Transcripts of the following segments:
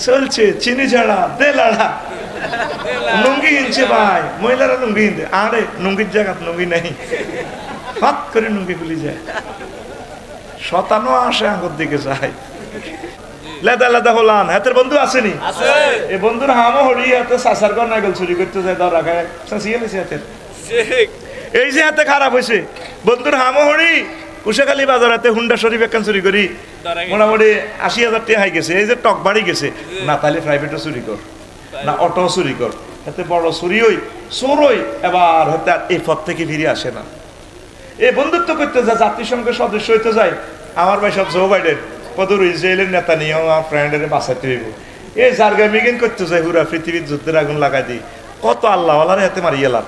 চলছে চিনি ছাড়া দে লাড়া লুঙ্গি কিনছে ভাই মহিলারা লুঙ্গি কিনতে আরে লুঙ্গির জায়গা লুঙ্গি নেই হাত করে লুঙ্গি খুলি যায় শতানো আসে আঙ্গুর দিকে যায় লেদা লেদা হলান হাতের বন্ধু আসেনি এই বন্ধুর হামও হরি হাতে সাসার কর নাগল চুরি করতে যায় ধরা খায় সাঁচিয়ে নিছে হাতের এই যে হাতে খারাপ হয়েছে বন্ধুর হামও হরি কুশাখালী বাজার হাতে হুন্ডা শরীফ একখান চুরি করি মোটামুটি ৮০,০০০ টাকা হাই গেছে এই যে টক বাড়ি গেছে না তাহলে প্রাইভেটও চুরি কর না অটো চুরি কর হাতে বড় চুরি হই চোর হই এবার হাতে আর এই পথ থেকে ফিরে আসে না এই বন্ধুত্ব করতে যায় জাতিসংঘের সদস্য হইতে যায় আমার ভাই সব জো বাইডেন কদর ইসরায়েলের নেতা নিয়ে আমার ফ্রেন্ডের বাঁচাতে হইব এই জার্গা মিগেন করতে যায় পুরা পৃথিবীর যুদ্ধের আগুন লাগাই দিই কত আল্লাহ আল্লাহরে হাতে মারিয়ে লাভ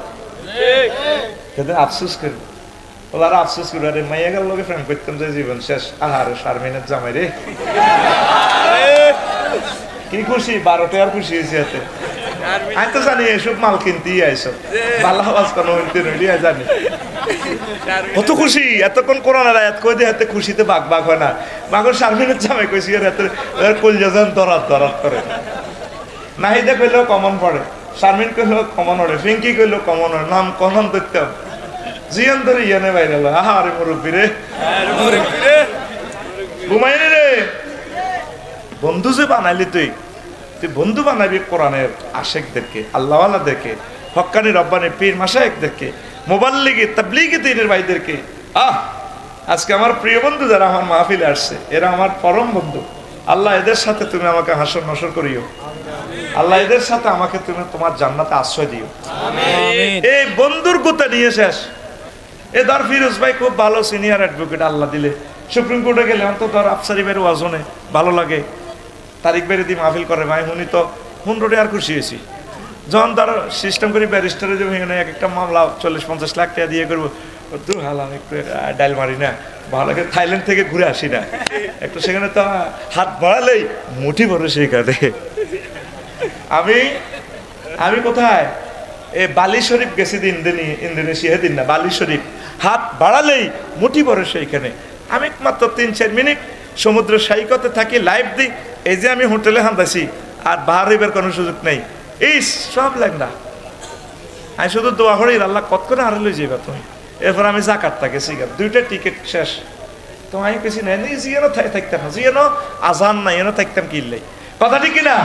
সেদিন আফসোস করি ওরা আফসোস করি আরে মাইয়া গেল লোকে ফ্রেন্ড করতাম যে জীবন শেষ আহারে শারমিনের জামাই রে কি খুশি 12 টাকার খুশি হয়েছে হাতে আমি তো জানি এসব মাল কিনতেই আইসো ভালো আওয়াজ কোনো জানি কত খুশি এতক্ষণ কোরআনের আয়াত কই দিয়ে হাতে খুশিতে বাঘ বাঘ হয় না বাঘর শারমিনের জামাই কইছি এর হাতে কলজা যান দরাত দরাত করে নাহিদা কইলেও কমন পড়ে শারমিন কইলেও কমন পড়ে ফিঙ্কি কইলেও কমন হয় নাম কমন দেখতাম জিয়ান ধরে ইয়ানে বাইরে আরে মুরব্বী রে ঘুমাইনি রে বন্ধু যে বানাইলি তুই বন্ধু বানাবি কোরআনের আশেকদেরকে আল্লাহওয়ালাদেরকে হক্কানি রব্বানি পীর মাশায়েখদেরকে মুবাল্লিগি তাবলীগি দ্বীনের ভাইদেরকে আজকে আমার প্রিয় বন্ধু যারা আমার মাহফিলে আসছে এরা আমার পরম বন্ধু আল্লাহ এদের সাথে তুমি আমাকে হাসর নসর করিও আল্লাহ এদের সাথে আমাকে তুমি তোমার জান্নাতে আশ্রয় দিও আমিন এই বন্ধুর কথা নিয়ে শেষ এ ধর ফিরোজ ভাই খুব ভালো সিনিয়র অ্যাডভোকেট আল্লাহ দিলে সুপ্রিম কোর্টে গেলে অন্তত ধর আফসারি ভাইয়ের ওয়াজনে ভালো লাগে তারিখ বেড়ে দিয়ে মাহফিল করে ভাই উনি তো 100 আর খুশি হয়েছি যখন তার সিস্টেম করি ব্যারিস্টারে যে ভেঙে এক একটা মামলা 40-50 লাখ টাকা দিয়ে করবো দূর হালাম একটু ডাইল মারি না ভালো লাগে থাইল্যান্ড থেকে ঘুরে আসি না একটু সেখানে তো হাত বাড়ালেই মুঠি ভরে সেইখানে আমি কোথায় এ বালি শরীফ গেছি ইন্দোনেশিয়া দিন না বালি শরীফ হাত বাড়ালেই মুঠি ভরে সেইখানে আমি মাত্র 3-4 মিনিট সমুদ্র সৈকতে থাকি লাইভ দিই এই যে আমি হোটেলে হান্দাছি আর বাহার হইবার কোনো সুযোগ নেই এই সব লাগ না আমি শুধু দোয়া করি আল্লাহ কত করে হারে লই যাইবা তুমি এরপর আমি জাকাতটা গেছি 2টা টিকিট শেষ তো আমি কেছি না জিয়ানো থাকতাম না জিয়ানো আজান নাই এনো থাকতাম কিনলে কথা ঠিক কিনা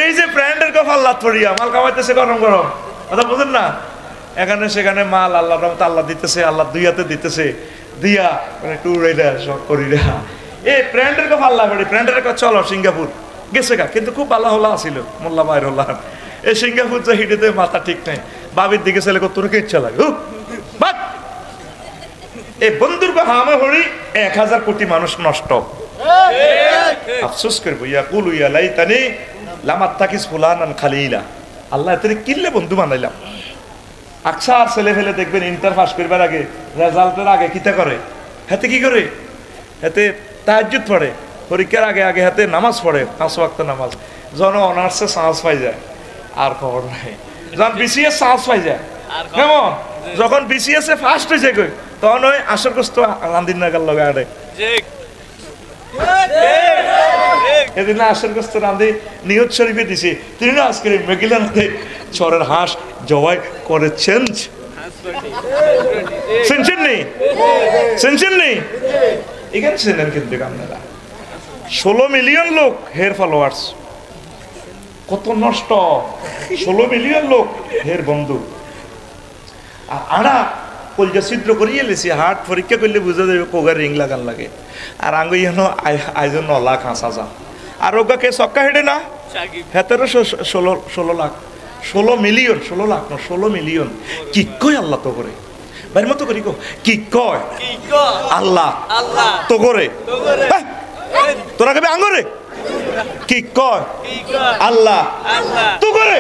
এই যে ব্র্যান্ডের কথা আল্লাহ পড়িয়া মাল কামাইতেছে গরম গরম কথা বুঝেন না এখানে সেখানে মাল আল্লাহ রহমত আল্লাহ দিতেছে আল্লাহ দুই হাতে দিতেছে দিয়া মানে ট্যুর রেডার সব করি রা এই ব্র্যান্ডের কথা আল্লাহ পড়ি ব্র্যান্ডের কথা চলো সিঙ্গাপুর গেছে গা কিন্তু খুব ভালো হলা আসিল মোল্লা বাইরুল্লাহ এই সিঙ্গাপুর যে হিটেতে মাথা ঠিক নাই বাবির দিকে ছেলে তোরকে ইচ্ছা লাগে এই বন্ধুর কথা আমার হরি 1000 কোটি মানুষ নষ্ট আফসোস করবো ইয়াকুলু ইয়া লাইতানি লাম আত্তাকিস ফুলানান খালিলা আল্লাহ এতে কিল্লে বন্ধু বানাইলাম আকসার ছেলে ফেলে দেখবেন ইন্টার পাস করবার আগে রেজাল্টের আগে কিতা করে হাতে কি করে হাতে তাহাজ্জুদ পড়ে পরীক্ষার আগে আগে হাতে নামাজ পড়ে 5 ওয়াক্ত নামাজ যখন অনার্সে চান্স পাই যায় আর খবর নাই যখন বিসিএস চান্স পাই যায় কেমন যখন বিসিএস এ ফার্স্ট হয়েছে কই তখন ওই আসরগ্রস্ত রান্দিন নাগাল লগা আড়ে এদিন আসরগ্রস্ত রান্ধি নিয়ত শরীফে দিছি তিনি না আজকের মেগিলানাতে চরের হাঁস জবাই করেছেন শুনছেন নি এখানে শুনেন কিন্তু আপনারা 16 মিলিয়ন লোক হের ফলোয়ার্স কত নষ্ট 16 মিলিয়ন লোক হের বন্ধু আর আড়া কলজা ছিদ্র করিয়ে লেছি হাট পরীক্ষা করলে বুঝা যাবে কোগার রিং লাগান লাগে আর আঙ্গুই যেন আয়োজন 9 লাখ হাঁস হাজার আর ওগা কে সক্কা হেডে না হেতেরও 16 লাখ 16 মিলিয়ন 16 লাখ না 16 মিলিয়ন কি কয় আল্লাহ তো করে বাইর মতো করি কি কয় আল্লাহ তো করে তোরা কবি আঙ্গরে কি কয় আল্লাহ তো করে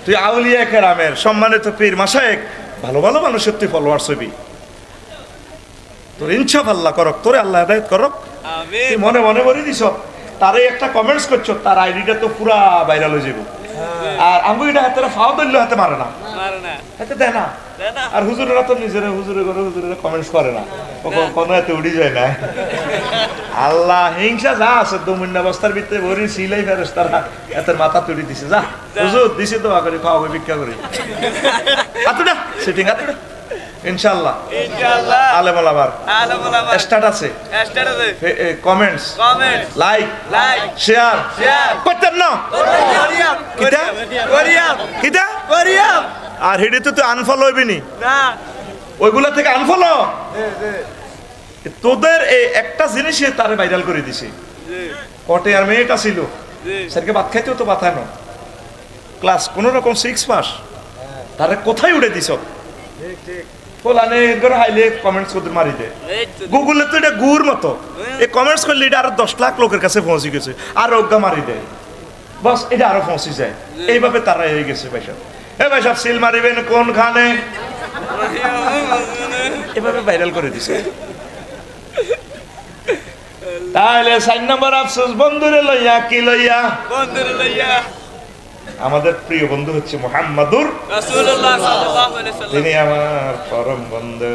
তুই আউলিয়া কেরামের সম্মানিত পীর মাশায়েখ ভালো ভালো মানুষের তুই ফলোয়ার্স হবি তোর ইনসাফ আল্লাহ করক তোরে আল্লাহ হেদায়েত করক তুই মনে মনে বলি দিস তারে একটা কমেন্টস করছো তার আইডিটা তো পুরা ভাইরাল হয়ে যাবে আর আঙ্গুইটা হাতে ফাও ধরলে হাতে মারে না হাতে দেয় না আর হুজুরেরা তো নিজেরা হুজুরে করে হুজুরেরা কমেন্টস করে না কোনো হাতে উড়ি যায় না আল্লাহ হিংসা যা আছে দুমুন্না অবস্থার ভিতরে ভরি সিলাই ফেরেশতারা এত মাথা তুলি দিছে যা হুজুর দিছে দোয়া করে খাওয়াবে ভিক্ষা করে আতুডা সিটিং আতুডা ইনশাআল্লাহ আলেম ওলামার স্টার্ট আছে কমেন্টস লাইক শেয়ার করতেন না কিটা কিটা আর হেডে তো তুই আনফলো হইবি নি ওইগুলা থেকে আনফলো তোদের এই একটা জিনিসে তারে ভাইরাল করে দিছে কটে আর মেয়েটা ছিল স্যারকে ভাত খাইতেও তো বাতায় না ক্লাস কোন রকম 6 পাস তারে কোথায় উড়ে দিছ পোলানে এর হাইলে কমেন্টস করতে মারি দে গুগলে তো এটা গুড় মতো এই কমেন্টস করলে এটা আরো 10 লাখ লোকের কাছে পৌঁছে গেছে আর অজ্ঞা মারি দেয় বস এটা আরো পৌঁছে যায় এইভাবে তারা হয়ে গেছে ভাইসব ভাই সব সিল মারিবেন কোনখানে এভাবে ভাইরাল করে দিছে তাহলে 4 নম্বর আফসোস বন্ধুরে লইয়া কি লইয়া বন্ধুরে লইয়া আমাদের প্রিয় বন্ধু হচ্ছে মুহাম্মাদুর রাসূলুল্লাহ সাল্লাল্লাহু আলাইহি সাল্লাম তিনি আমার পরম বন্ধু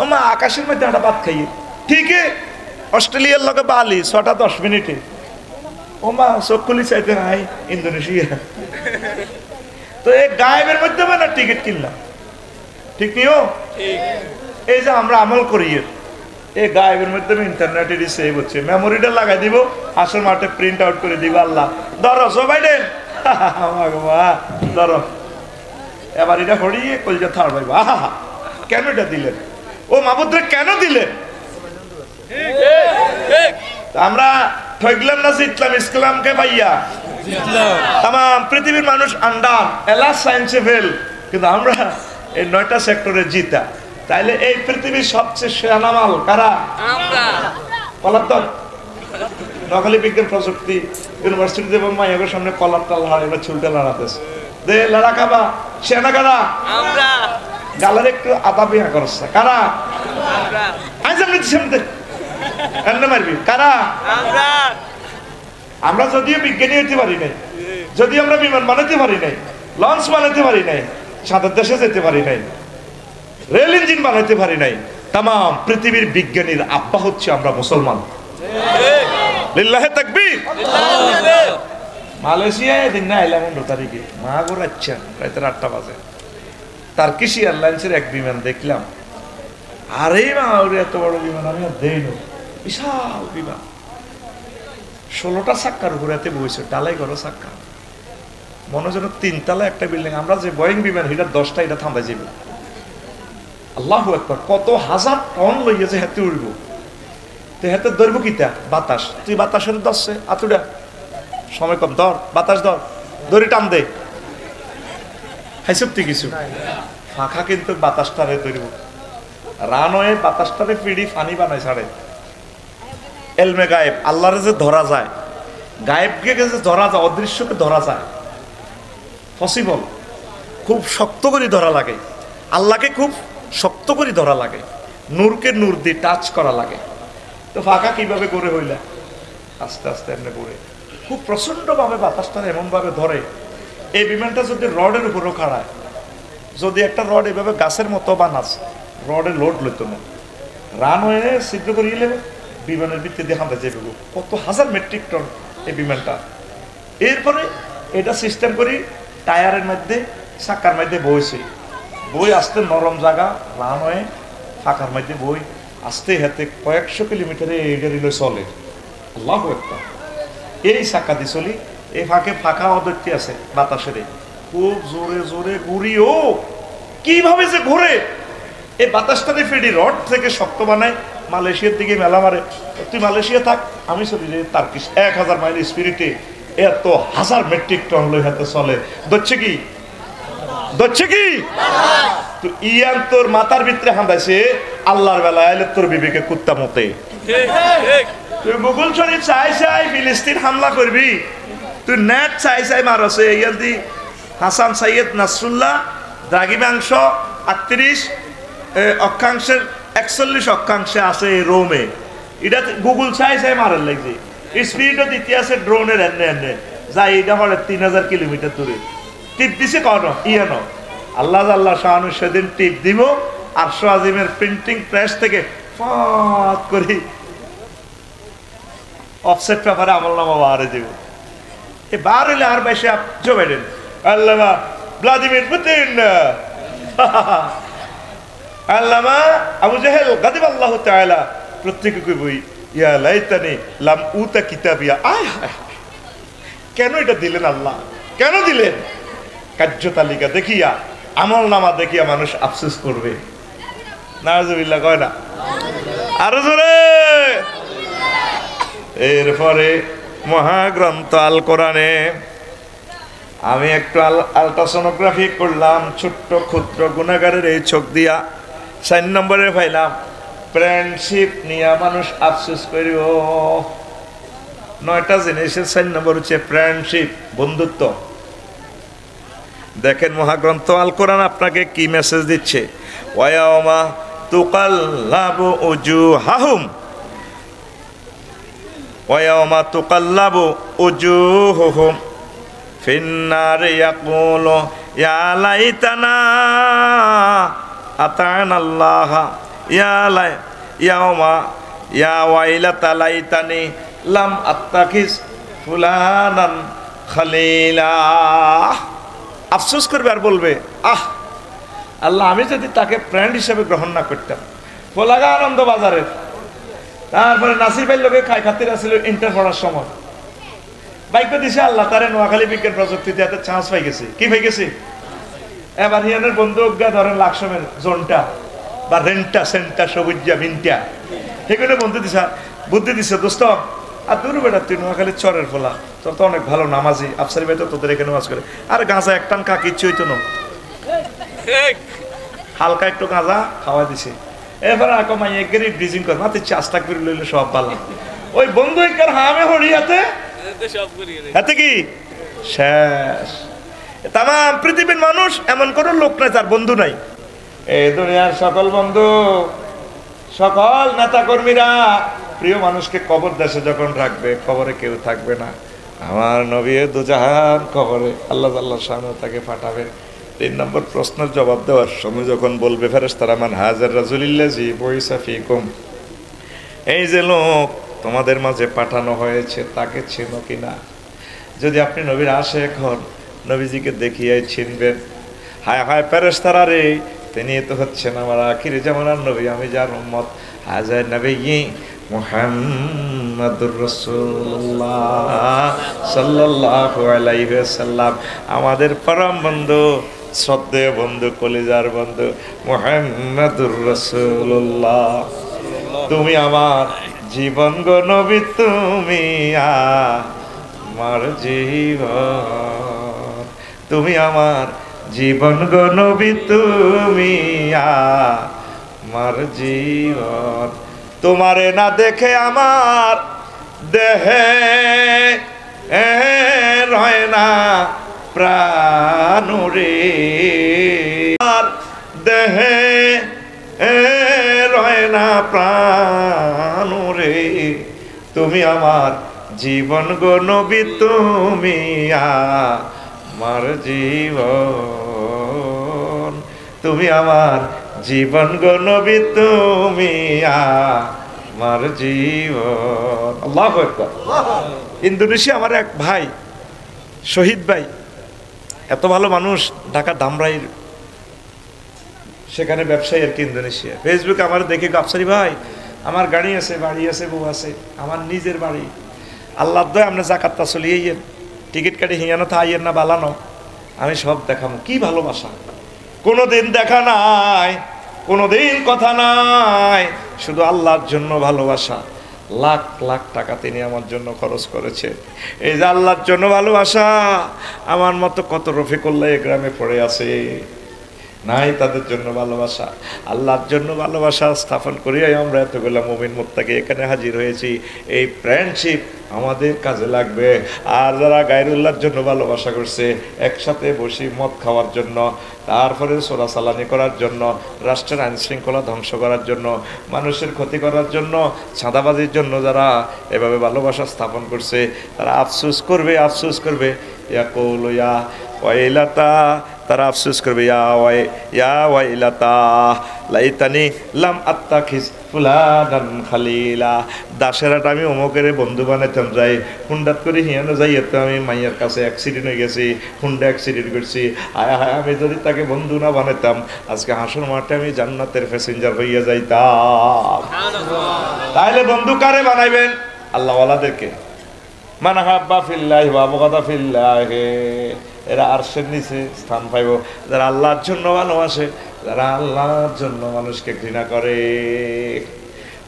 ওমা আকাশের মধ্যে একটা ভাত খাই ঠিক অস্ট্রেলিয়ার লগে বালি 6:10 মিনিটে ওমা চকুলি চাইতে নাই ইন্দোনেশিয়া তো এই গায়েবের মধ্যে না টিকিট কিনলাম ঠিক নিও ঠিক এই যে আমরা আমল করি এই গায়েবের মধ্যে ইন্টারনেটে সেভ হচ্ছে মেমোরিটা লাগাই দিব আসল মাঠে প্রিন্ট আউট করে দিব আল্লাহ ধরো জো বাইডেন ধরো এবার এটা হরিয়ে কলজা থার ভাই আহা কেন এটা দিলেন ও মাহবুদরে কেন দিলেন আমরা ঠকলাম না জিতলাম ইসলামকে ভাইয়া তাম পৃথিবীর মানুষ আন্ডার এলা সায়েন্সে ফেল কিন্তু আমরা এই 9টা সেক্টরে জিতা তাইলে এই পৃথিবীর সবচেয়ে সেরা মাল কারা আমরা পলাতক নকলি বিজ্ঞান প্রযুক্তি ইউনিভার্সিটি দেব মায়ের সামনে কলার টাল হয় এবার চুলটা লড়াতেছে দে লড়া খাবা সেনা কারা আমরা গালার একটু আদা বিয়া করছে কারা আমরা আজ আমি সামনে এমনি মারবি কারা আমরা আমরা যদিও বিজ্ঞানী হতে পারি নাই যদি আমরা বিমান বানাতে পারি নাই লঞ্চ বানাতে পারি নাই সাদের দেশে যেতে পারি নাই রেল ইঞ্জিন বানাতে পারি নাই তাম পৃথিবীর বিজ্ঞানীর আব্বা হচ্ছে আমরা মুসলমান লিল্লাহে তাকবীর মালয়েশিয়ায় দিন না এলাম 15 তারিখে মা গো আচ্ছা রাতে 8টা বাজে টার্কিশ এয়ারলাইন্সের এক বিমান দেখলাম আরে মা ওরে এত বড় বিমান আমি দেইনি বিশাল বিমান 16টা চাক্কার উপরেতে বইছে ডালাই করো চাক্কা মনে যেন 3 তলা একটা বিল্ডিং আমরা যে বোয়িং বিমান এটা 10টা এটা থামাই যাবে আল্লাহু আকবার কত হাজার টন লইয়েছে হাতে উড়ব তো হাতে ধরবো কিতা বাতাস তুই বাতাসের দশে আতুডা সময় কম ধর বাতাস ধর দড়ি টান দে হাইসুপ্তি কিছু ফাঁকা কিন্তু বাতাসটারে ধরব রানওয়ে বাতাসটারে পিড়ি ফানি বানাই ছাড়ে এলমে গায়েব আল্লাহরে যে ধরা যায় গায়েবকে যে ধরা যায় অদৃশ্যকে ধরা যায় পসিবল খুব শক্ত করে ধরা লাগে আল্লাহকে খুব শক্ত করে ধরা লাগে নূরকে নূর দিয়ে টাচ করা লাগে তো ফাঁকা কিভাবে করে হইলা আস্তে আস্তে এমনি করে খুব প্রচন্ডভাবে বাতাসটা এমনভাবে ধরে এই বিমানটা যদি রডের উপরও খাড়ায় যদি একটা রড এভাবে গাছের মতো বানাস রডে লোড লইতো না রানওয়ে ছিদ্র করিয়ে নেবে বিমানের ভিত্তি দিয়ে হামতে যাবে কত হাজার মেট্রিক টন এই বিমানটা এরপরে এটা সিস্টেম করি টায়ারের মধ্যে চাকার মধ্যে বইছে বই আসতে নরম জায়গা রানওয়ে ফাঁকার মধ্যে বই আসতে হাতে কয়েকশো কিলোমিটারে এই গাড়ি চলে আল্লাহু আকবার এই চাকা দিয়ে চলি এই ফাঁকে ফাঁকা অদৈত্য আছে বাতাসের খুব জোরে জোরে ঘুরিও কিভাবে যে ঘুরে এই বাতাসটারে ফেডি রড থেকে শক্ত বানায় মালয়েশিয়ার দিকে মেলা মারে তুই মালয়েশিয়া থাক আমি চলি যে টার্কিশ 1000 মাইল স্পিরিটে এত হাজার মেট্রিক টন লই হাতে চলে ধরছে কি তো ইয়ান তোর মাথার ভিতরে হাঁদাইছে আল্লাহর বেলা আইলে তোর বিবেকে কুত্তা মতে তুই মুঘল শরীফ চাই ফিলিস্তিন হামলা করবি তুই নেট চাই মারছে ইয়ান দি হাসান সাইয়েদ নাসরুল্লাহ দ্রাঘিমাংশ 38 অক্ষাংশের 41 অক্ষাংশে আছে রোমে এটা গুগল চাই মারার লাগছে স্পিডও দিতে আছে ড্রোনের এনে যা এটা হলে 3000 কিলোমিটার দূরে টিপ দিছে কন ইয়ানো আল্লাহ শাহানু সেদিন টিপ দিব আরশ আজিমের প্রিন্টিং প্রেস থেকে ফট করে অফসেট পেপারে আমলনামা বারে দিব এ বার হইলে আর বেশি জো বাইডেন আল্লামা ভ্লাদিমির পুতিন আল্লামা আবু জাহেল গাদিবাল্লাহু তাআলা প্রত্যেকে কইবই ইয়া লাইতানি লাম উতা কিতাবিয়া আয় হায় কেন এটা দিলেন আল্লাহ কেন দিলেন কার্য তালিকা দেখিয়া আমলনামা দেখিয়া মানুষ আফসোস করবে নাউজুবিল্লাহ কয় না আরো জোরে এরপরে মহাগ্রন্থ আল কোরআনে আমি একটু আলট্রাসোনোগ্রাফি করলাম ছোট্ট ক্ষুদ্র গুনাহগারের এই চোখ দিয়া 4 নম্বরে পাইলাম ফ্রেন্ডশিপ নিয়ে মানুষ আফসোস করিও 9টা জিনিসের 4 নম্বর হচ্ছে ফ্রেন্ডশিপ বন্ধুত্ব দেখেন মহাগ্রন্থ আল কোরআন আপনাকে কি মেসেজ দিচ্ছে ওয়ায়াউমা তুকাল্লাবু উজুহাহুম ওয়ায়াউমা তুকাল্লাবু উজুহুহুম ফিন্নার ইয়াকুলু ইয়া লাইতানা আতানাল্লাহ ইয়াউমা ইয়া ওয়াইলাতা লাইতানি লাম আত্তাখিজ ফুলানান খালিলা আফসোস করবে আর বলবে আহ আল্লাহ আমি যদি তাকে ফ্রেন্ড হিসেবে গ্রহণ না করতাম ফোলাগা আনন্দ বাজারের তারপরে নাসির ভাই লোকে খাই খাতির আসছিল ইন্টার পড়ার সময় বাইক দিছে আল্লাহ তারে নোয়াখালী বিজ্ঞান প্রযুক্তিতে এত চান্স পাই গেছে কি পাই গেছে এবার হিয়ানের বন্ধু অজ্ঞা ধরেন লাকসমের জোনটা বা রেন্টা সেন্টা সবুজা মিনটা সেগুলো বন্ধু দিছা বুদ্ধি দিছে দোস্ত আর দূর বেড়া তুই নোয়াখালীর চরের ফোলা তোর তো অনেক ভালো নামাজি আফসারি ভাই তো তোদের এখানে নামাজ করে আর গাঁজা একটান কা কিচ্ছু হইতো না হালকা একটু গাঁজা খাওয়া দিছে এবার কমাই একগেরি ব্রিজিং কর মাতে চাষটা করে লইলে সব ভালো ওই বন্ধু একবার হামে হড়িয়াতে এতে কি শেষ তাম পৃথিবীর মানুষ এমন কোন লোক নাই তার বন্ধু নাই এই দুনিয়ার সকল বন্ধু সকল নেতা কর্মীরা প্রিয় মানুষকে কবর দেশে যখন রাখবে কবরে কেউ থাকবে না আমার নবী দুজাহান কবরে আল্লাহ আল্লাহ শানু তাকে পাঠাবেন 3 নম্বর প্রশ্নের জবাব দেওয়ার সময় যখন বলবে ফেরেশতারা মান হাজার রাজুলিল্লাজি বইসা ফিকুম এই যে লোক তোমাদের মাঝে পাঠানো হয়েছে তাকে চিনো কিনা যদি আপনি নবীর আশিক হন নবীজিকে দেখিয়াই চিনবেন হায় হায় ফেরেশতারা রে তিনি তো হচ্ছেন আমার আখিরি জামানার নবী আমি যার উম্মত হাজার নবী মুহাম্মাদুর রাসূলুল্লাহ সাল্লাল্লাহু আলাইহি ওয়াসাল্লাম আমাদের পরম বন্ধু শ্রদ্ধেয় বন্ধু কলিজার বন্ধু মুহাম্মাদুর রাসূলুল্লাহ তুমি আমার জীবন গো নবী তুমি আমার জীবন তুমি আমার জীবন গো নবী তুমি আমার জীবন তোমারে না দেখে আমার দেহে রয় না প্রাণ রে দেহে রয় না প্রাণ রে তুমি আমার জীবন গো নবী তুমি আমার জীবন তুমি আমার জীবন গো নবী তুমি আমার জীবন আল্লাহু আকবার ইন্দোনেশিয়া আমার এক ভাই শহীদ ভাই এত ভালো মানুষ ঢাকা ধামরাইয়ের সেখানে ব্যবসায়ী আর কি ইন্দোনেশিয়া ফেসবুকে আমার দেখে আফসারি ভাই আমার গাড়ি আছে বাড়ি আছে বউ আছে আমার নিজের বাড়ি আল্লাহর দয় আমরা জাকাতটা চলিয়েন টিকিট কাটি হিয়ানো থাইয়েন না বালানো আমি সব দেখাবো কি ভালোবাসা কোনোদিন দেখা নাই কোনোদিন কথা নাই শুধু আল্লাহর জন্য ভালোবাসা লাখ লাখ টাকা তিনি আমার জন্য খরচ করেছে এই যে আল্লাহর জন্য ভালোবাসা আমার মতো কত রফিকুল্লাহ এই গ্রামে পড়ে আছে নাই তাদের জন্য ভালোবাসা আল্লাহর জন্য ভালোবাসা স্থাপন করিয়াই আমরা এতগুলা মুমিন মুত্তাকি এখানে হাজির হয়েছি এই ফ্রেন্ডশিপ আমাদের কাজে লাগবে আর যারা গায়রুল্লাহর জন্য ভালোবাসা করছে একসাথে বসে মদ খাওয়ার জন্য তারপরে চোরাচালানি করার জন্য রাষ্ট্রের আইন শৃঙ্খলা ধ্বংস করার জন্য মানুষের ক্ষতি করার জন্য চাঁদাবাজির জন্য যারা এভাবে ভালোবাসা স্থাপন করছে তারা আফসোস করবে ইয়াকুলু ইয়া ওয়াইলাতা, তারা আফসোস করবে ইয়া ওয়াইলাতা লাইতানি লাম আত্তাখিজ ফুলানান খালিলা, দাশেরাটা আমি অমুকের বন্ধু বানাইতাম, যাই হুন্ডাত করে হিয়ানো যাই তো আমি মাইয়ার কাছে অ্যাক্সিডেন্ট হয়ে গেছি, হুন্ডা অ্যাক্সিডেন্ট করছি, হায় হায় আমি যদি তাকে বন্ধু না বানাইতাম আজকে হাসর মাঠে আমি জান্নাতের প্যাসেঞ্জার হইয়া যাইতাম। তাইলে বন্ধু কারে বানাইবেন? আল্লাহওয়ালাদেরকে। মান হাব্বা ফিল্লাহি ওয়া আবগাদা ফিল্লাহি, এরা আরশের নিচে স্থান পাইব যারা আল্লাহর জন্য ভালোবাসে, যারা আল্লাহর জন্য মানুষকে ঘৃণা করে।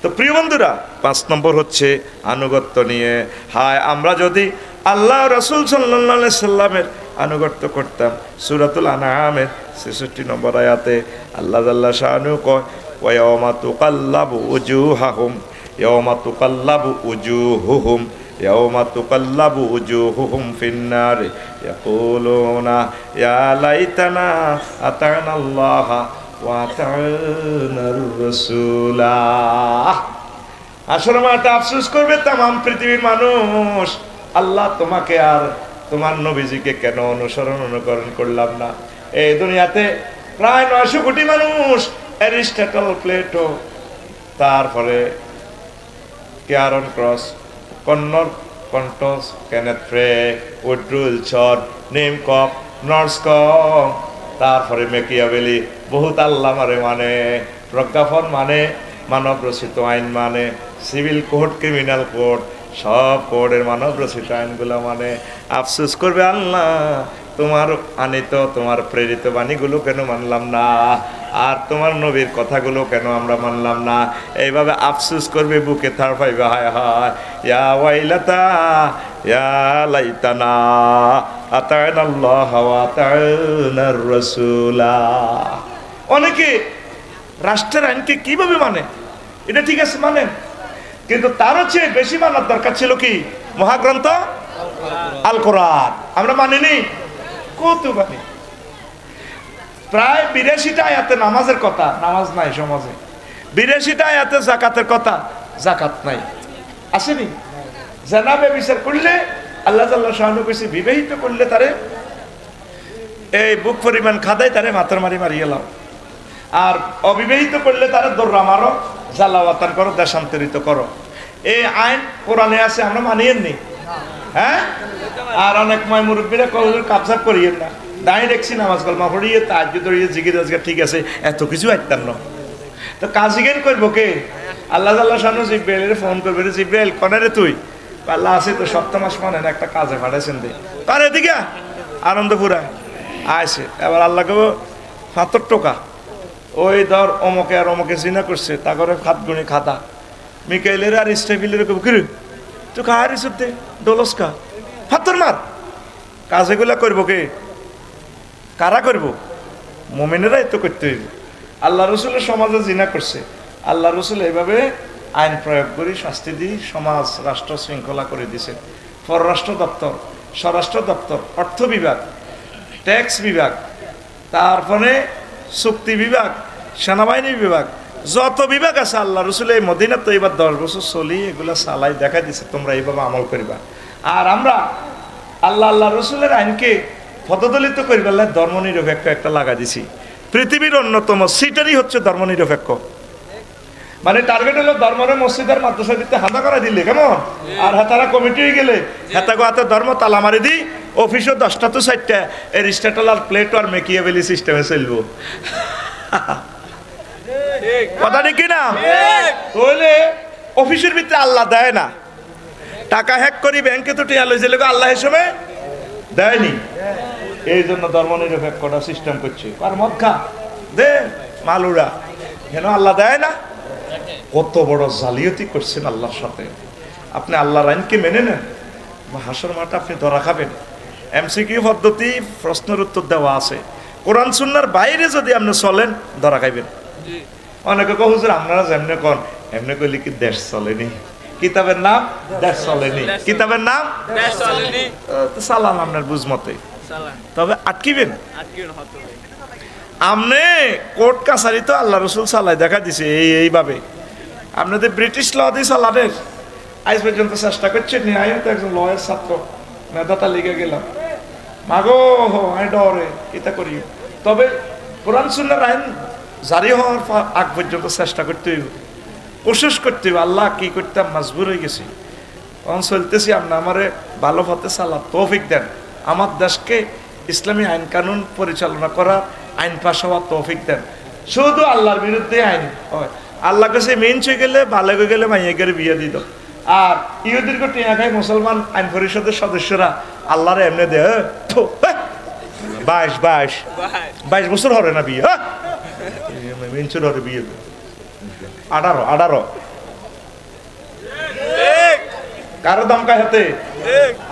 তো প্রিয় বন্ধুরা, 5 নম্বর হচ্ছে আনুগত্য নিয়ে। হায় আমরা যদি আল্লাহ রাসূল সাল্লাল্লাহু আলাইহি সাল্লামের আনুগত্য করতাম, সূরাতুল আনআমের 66 নম্বর আয়াতে আল্লাহ জাল্লা শানু কয় ওয়া ইয়াওমা তুকাল্লাবু উজুহাহুম, ইয়াওমা তুকাল্লাবু উজুহুহুম, ইয়াওমা তুকাল্লাবু উজুহুহুম ফিন্নার ইয়াকুলুনা ইয়া লাইতানা আতানাল্লাহা ওয়া আতানার রাসূলা। আসলে মাটা আফসোস করবে তামাম পৃথিবীর মানুষ, আল্লাহ তোমাকে আর তোমার নবীজিকে কেন অনুকরণ করলাম না। এই দুনিয়াতে প্রায় 900 কোটি মানুষ, অ্যারিস্টটল, প্লেটো, তারপরে কেয়ারন ক্রস, কন্নর কন্টস, কেনেথ ফ্রে, উড্রু উইলসন, নিম কক, নর্সকম, তারপরে মেকিয়াভেলি, বহুত আল্লাহ মানে, প্রজ্ঞাপন মানে, মানব রচিত আইন মানে, সিভিল কোড, ক্রিমিনাল কোড, সব কোডের মানব রচিত আইনগুলো মানে। আফসোস করবে আল্লাহ তোমার আনিত, তোমার প্রেরিত বাণীগুলো কেন মানলাম না, আর তোমার নবীর কথাগুলো কেন আমরা মানলাম না। এইভাবে আফসোস করবে, বুকে থার পাইবে, হায় হায় ইয়া ওয়াইলাতা ইয়া লাইতানা আতানাল্লাহ ওয়া আতানার রাসূলা। অনেকে রাষ্ট্রের আইনকে কিভাবে মানে, এটা ঠিক আছে মানে, কিন্তু তারও চেয়ে বেশি মানার দরকার ছিল কি মহাগ্রন্থ আল কোরআন। আমরা মানিনি, কত মানি। প্রায় 82টা আয়াতে নামাজের কথা, নামাজ নাই সমাজে। 82টা আয়াতে যাকাতের কথা, যাকাত নাই। আসেনি? জানাবে বিচার করলে আল্লাহ তাআলা শানু কইছে বিবাহিত করলে তারে এই বুক পরিমাণ খাদাই তারে মাথার মারি মারিয়ে লাও, আর অবিবাহিত করলে তারে দৌড়া মারো, জ্বালাওয়াতান করো, দেশান্তরিত করো। এই আইন কোরআনে আছে, আমরা মানিয়েন নি। হ্যাঁ, আর অনেক ময় মুরব্বীরা কলেজের কাবজাব করিয়েন না, দাঁড়িয়ে দেখছি নামাজ কলমা পড়িয়ে তাহাজ্জুদ পড়িয়ে জিকির আজকাল ঠিক আছে, এত কিছু আইতাম না। তো কাজিগেন করবো কে? আল্লাহ তাআলা শানু জিব্রাইলের ফোন করবে, রে জিব্রাইল কোনে রে তুই? আল্লাহ আছে তো, সপ্তাহ মাস মানে একটা কাজে পাঠাইছেন দে, তার এদিকে আনন্দপুরা আইছে। এবার আল্লাহ কেবো ৭০ টাকা, ওই ধর অমকে আর অমকে জিনা করছে, তা করে খাতগুনি খাতা মিকাইলের আর ইস্টাইবিলের কেবো কিরে তুই কাহার ইসব দে ডোলস কা ফাত্তর মার। কাজ এগুলা করবো কে? কারা করব? মুমিনেরাই তো করতে হইব। আল্লাহ রসুলের সমাজে জিনা করছে, আল্লাহ রসুল এইভাবে আইন প্রয়োগ করে শাস্তি দিয়ে সমাজ রাষ্ট্র শৃঙ্খলা করে দিছে। পররাষ্ট্র দপ্তর, স্বরাষ্ট্র দপ্তর, অর্থ বিভাগ, ট্যাক্স বিভাগ, তারপরে চুক্তি বিভাগ, সেনাবাহিনী বিভাগ, যত বিভাগ আছে আল্লাহ রসুল এই মদিনা তো এবার 10 বছর চলি এগুলা চালাই দেখা দিছে, তোমরা এইভাবে আমল করিবা। আর আমরা আল্লাহ রসুলের আইনকে পদদলিত করিবার ধর্মনিরপেক্ষ একটা লাগা দিছি। পৃথিবীর অন্যতম সিটারই হচ্ছে ধর্মনিরপেক্ষ, মানে টার্গেট হলো ধর্মের মসজিদের মাদ্রাসা দিতে হাতা করা দিলে কেমন, আর হাতারা কমিটি হয়ে গেলে হেতাগো হাতে ধর্ম তালা মারি দিই, অফিসও 10টা তো 4টা এরিস্টটল আর প্লেটো আর মেকিয়াভেলি সিস্টেমে চলবো। কথা ঠিক না? তাহলে অফিসের ভিতরে আল্লাহ দেয় না, টাকা হ্যাক করি ব্যাংকে তো টিয়া লইছে লোক আল্লাহ হিসেবে দেয়নি। এই জন্য ধর্মনিরপেক্ষটা সিস্টেম করছে, আর মদ খা দে মালুরা, কেন আল্লাহ দেয় না? কত বড় জালিয়াতি করছেন আল্লাহর সাথে। আপনি আল্লাহর আইনকে মেনে নেন, হাসর মাঠে আপনি ধরা খাবেন। এমসিকিউ পদ্ধতি, প্রশ্নের উত্তর দেওয়া আছে, কোরআন সুন্নাহর বাইরে যদি আপনি চলেন ধরা খাইবেন। অনেকে কহ হুজুর আপনারা যেমনে কন এমনি কইলে কি দেশ চলেনি? কিতাবের নাম দেশ চলেনি, কিতাবের নাম দেশ চলেনি, তো চালান আপনার বুঝ মতে, তবে আটকিবেন। আমনে কোর্ট কাছারি তো আল্লাহ রসুল চালাই দেখা দিছে এইভাবে। আপনাদের ব্রিটিশ ল দিয়ে চালানের আজ পর্যন্ত চেষ্টা করছেন। আমি তো একজন লয়ের ছাত্র, মেধাটা লিখে গেলাম, মাগো আমি ডরে এটা করি। তবে কোরআন সুন্নাহর আইন জারি হওয়ার আগ পর্যন্ত চেষ্টা করতে হইব, কোশিশ করতে হইব। আল্লাহ কি করতাম মজবুর হয়ে গেছি, তখন চলতেছি। আপনি আমারে ভালো পথে চালার তৌফিক দেন, আমার দেশকে ইসলামী আইন কানুন পরিচালনা করার, আইন পাশ হওয়ার তৌফিক দেন। শুধু আল্লাহর বিরুদ্ধে আইন হয়। আল্লাহ কাছে মেন হয়ে গেলে ভালো হয়ে গেলে মাইয়াকে বিয়ে দিত। আর ইহুদিরকে টিয়া খায় মুসলমান আইন পরিষদের সদস্যরা আল্লাহরে এমনি দেয় 22 বছর হবে না বিয়ে, মেনচুর হবে বিয়ে 18 কারো দাম কায় হাতে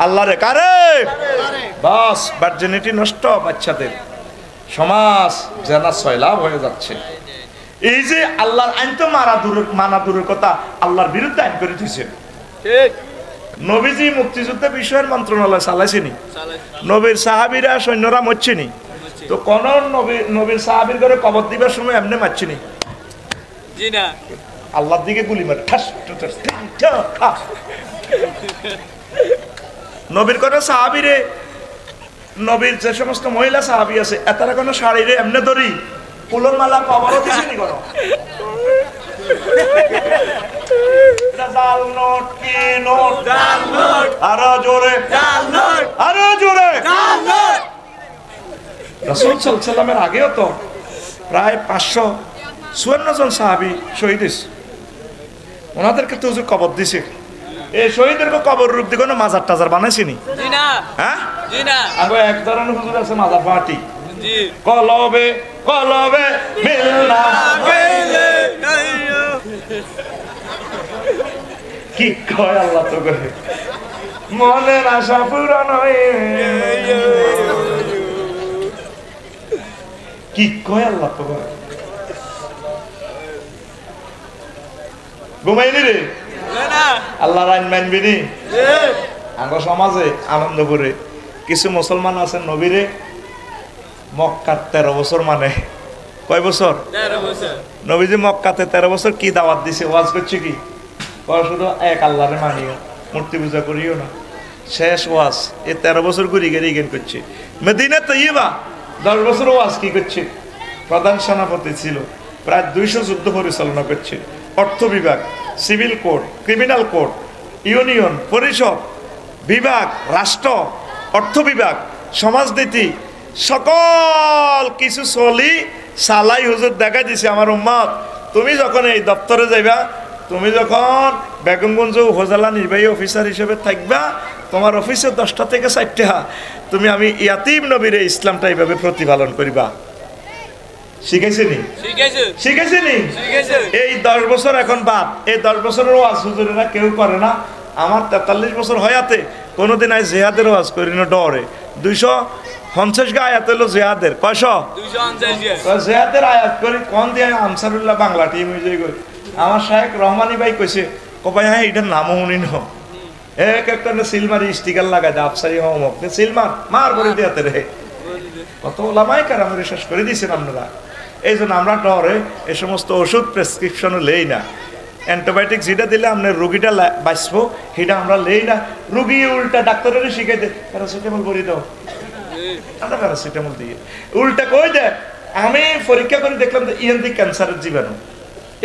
আল্লাহরে, কারে বাস ভার্জিনিটি নষ্ট, বাচ্চাদের সমাজ জেনা সয়লাভ হয়ে যাচ্ছে। এই যে আল্লাহর আইন তো মানা দূরের কথা, আল্লাহর বিরুদ্ধে আইন করে দিয়েছে। নবীজি মুক্তিযুদ্ধে বিষয়ের মন্ত্রণালয় চালাইছেনি, নবীর সাহাবীরা সৈন্যরা মরছেনি, তো কোন নবীর সাহাবীর ঘরে কবর দিবার সময় এমনি মারছেনি, আল্লাহর দিকে গুলি মারে ঠাস ঠাস। নবীর কোনো সাহাবীরে, নবীর যে সমস্ত মহিলা সাহাবী আছে এতারা কোনো শাড়িরে এমনি ধরি ফুলের মালা কবরও দিছেনি কোন। জাল নোট কি নোট, আরো জোরে, আরো জোরে। রাসূল সাল্লাল্লাহু আলাইহি ওয়াসাল্লামের আগেও তো প্রায় 554 জন সাহাবী শহীদ হয়েছে, ওনাদেরকে তো হুজুর কবর দিছে। এই শহীদেরকে কবর রূপ দিয়ে কোনো মাজার টাজার বানাইছিনি? হ্যাঁ, আগে এক ধরনের হুজুর আছে মাজার পার্টি, কলবে কলবে মিলনা কি কয় আল্লাহ তো করে মনের আশা পূরণ হয়ে, কি কয় আল্লাহ তো করে। ঘুমাইনি রে আল্লাহর আইন মানবি নি? আমার সমাজে আনন্দপুরে কিছু মুসলমান আছেন নবীরে মক্কার 13 বছর মানে কয় বছর? 13 বছর। নবীজি মক্কাতে 13 বছর কি দাওয়াত দিছে, ওয়াজ করছে কি? শুধু এক আল্লাহরে মানিও, মূর্তি পূজা করিও না, শেষ ওয়াজ। এই 13 বছর ঘুরি গেড়ি জ্ঞান করছে। মদিনা তৈয়বা 10 বছর ওয়াজ কি করছে? প্রধান সেনাপতি ছিল, প্রায় 200 যুদ্ধ পরিচালনা করছে। অর্থ বিভাগ, civil code, criminal code, union পরিষদ বিভাগ, রাষ্ট্র অর্থ বিভাগ, সমাজনীতি সকল কিছু চলি সালাই হুজুর দেখা দিছে। আমার উম্মত, তুমি যখন এই দপ্তরে যাইবা, তুমি যখন বেগমগঞ্জ উপজেলা নির্বাহী অফিসার হিসেবে থাকবা, তোমার অফিসে 10টা থেকে 4টা তুমি আমি ইয়াতিম নবীরে ইসলামটা এইভাবে প্রতিপালন করিবা। শিখাইছেনি? শিখাইছেনি? এই 10 বছর এখন বাদ, এই 10 বছরের ওয়াজ হুজুরেরা কেউ করে না। আমার 43 বছর হয়াতে কোনোদিন আই জেহাদের ওয়াজ করি না, ডরে। 250 গা আয়াত হলো জেহাদের, কয়শো? 250 জেহাদের আয়াত করি কোন দিয়ে আনসারুল্লাহ বাংলা টিম হয়ে যাই। আমার শায়েখ রহমানি ভাই কইছে, কবাই হ্যাঁ এটার নামও শুনি না, এক একটা সিলমারি স্টিকার লাগাই দে আফসারি হোমক সিলমার মার বলে দিয়াতে রে। কত ওলামায়ে কেরাম শেষ করে দিয়েছেন আপনারা। এই জন্য আমরা ডরে এই সমস্ত ওষুধ প্রেসক্রিপশনও লেই না। অ্যান্টিবায়োটিক যেটা দিলে আপনার রুগীটা বাঁচবো সেটা আমরা লেই না। রুগী উল্টা ডাক্তারের শিখাই দে প্যারাসিটামল বলি দাও, আমরা প্যারাসিটামল দিয়ে উল্টা কই দেয়। আমি পরীক্ষা করে দেখলাম যে ইএনটি ক্যান্সারের জীবাণু,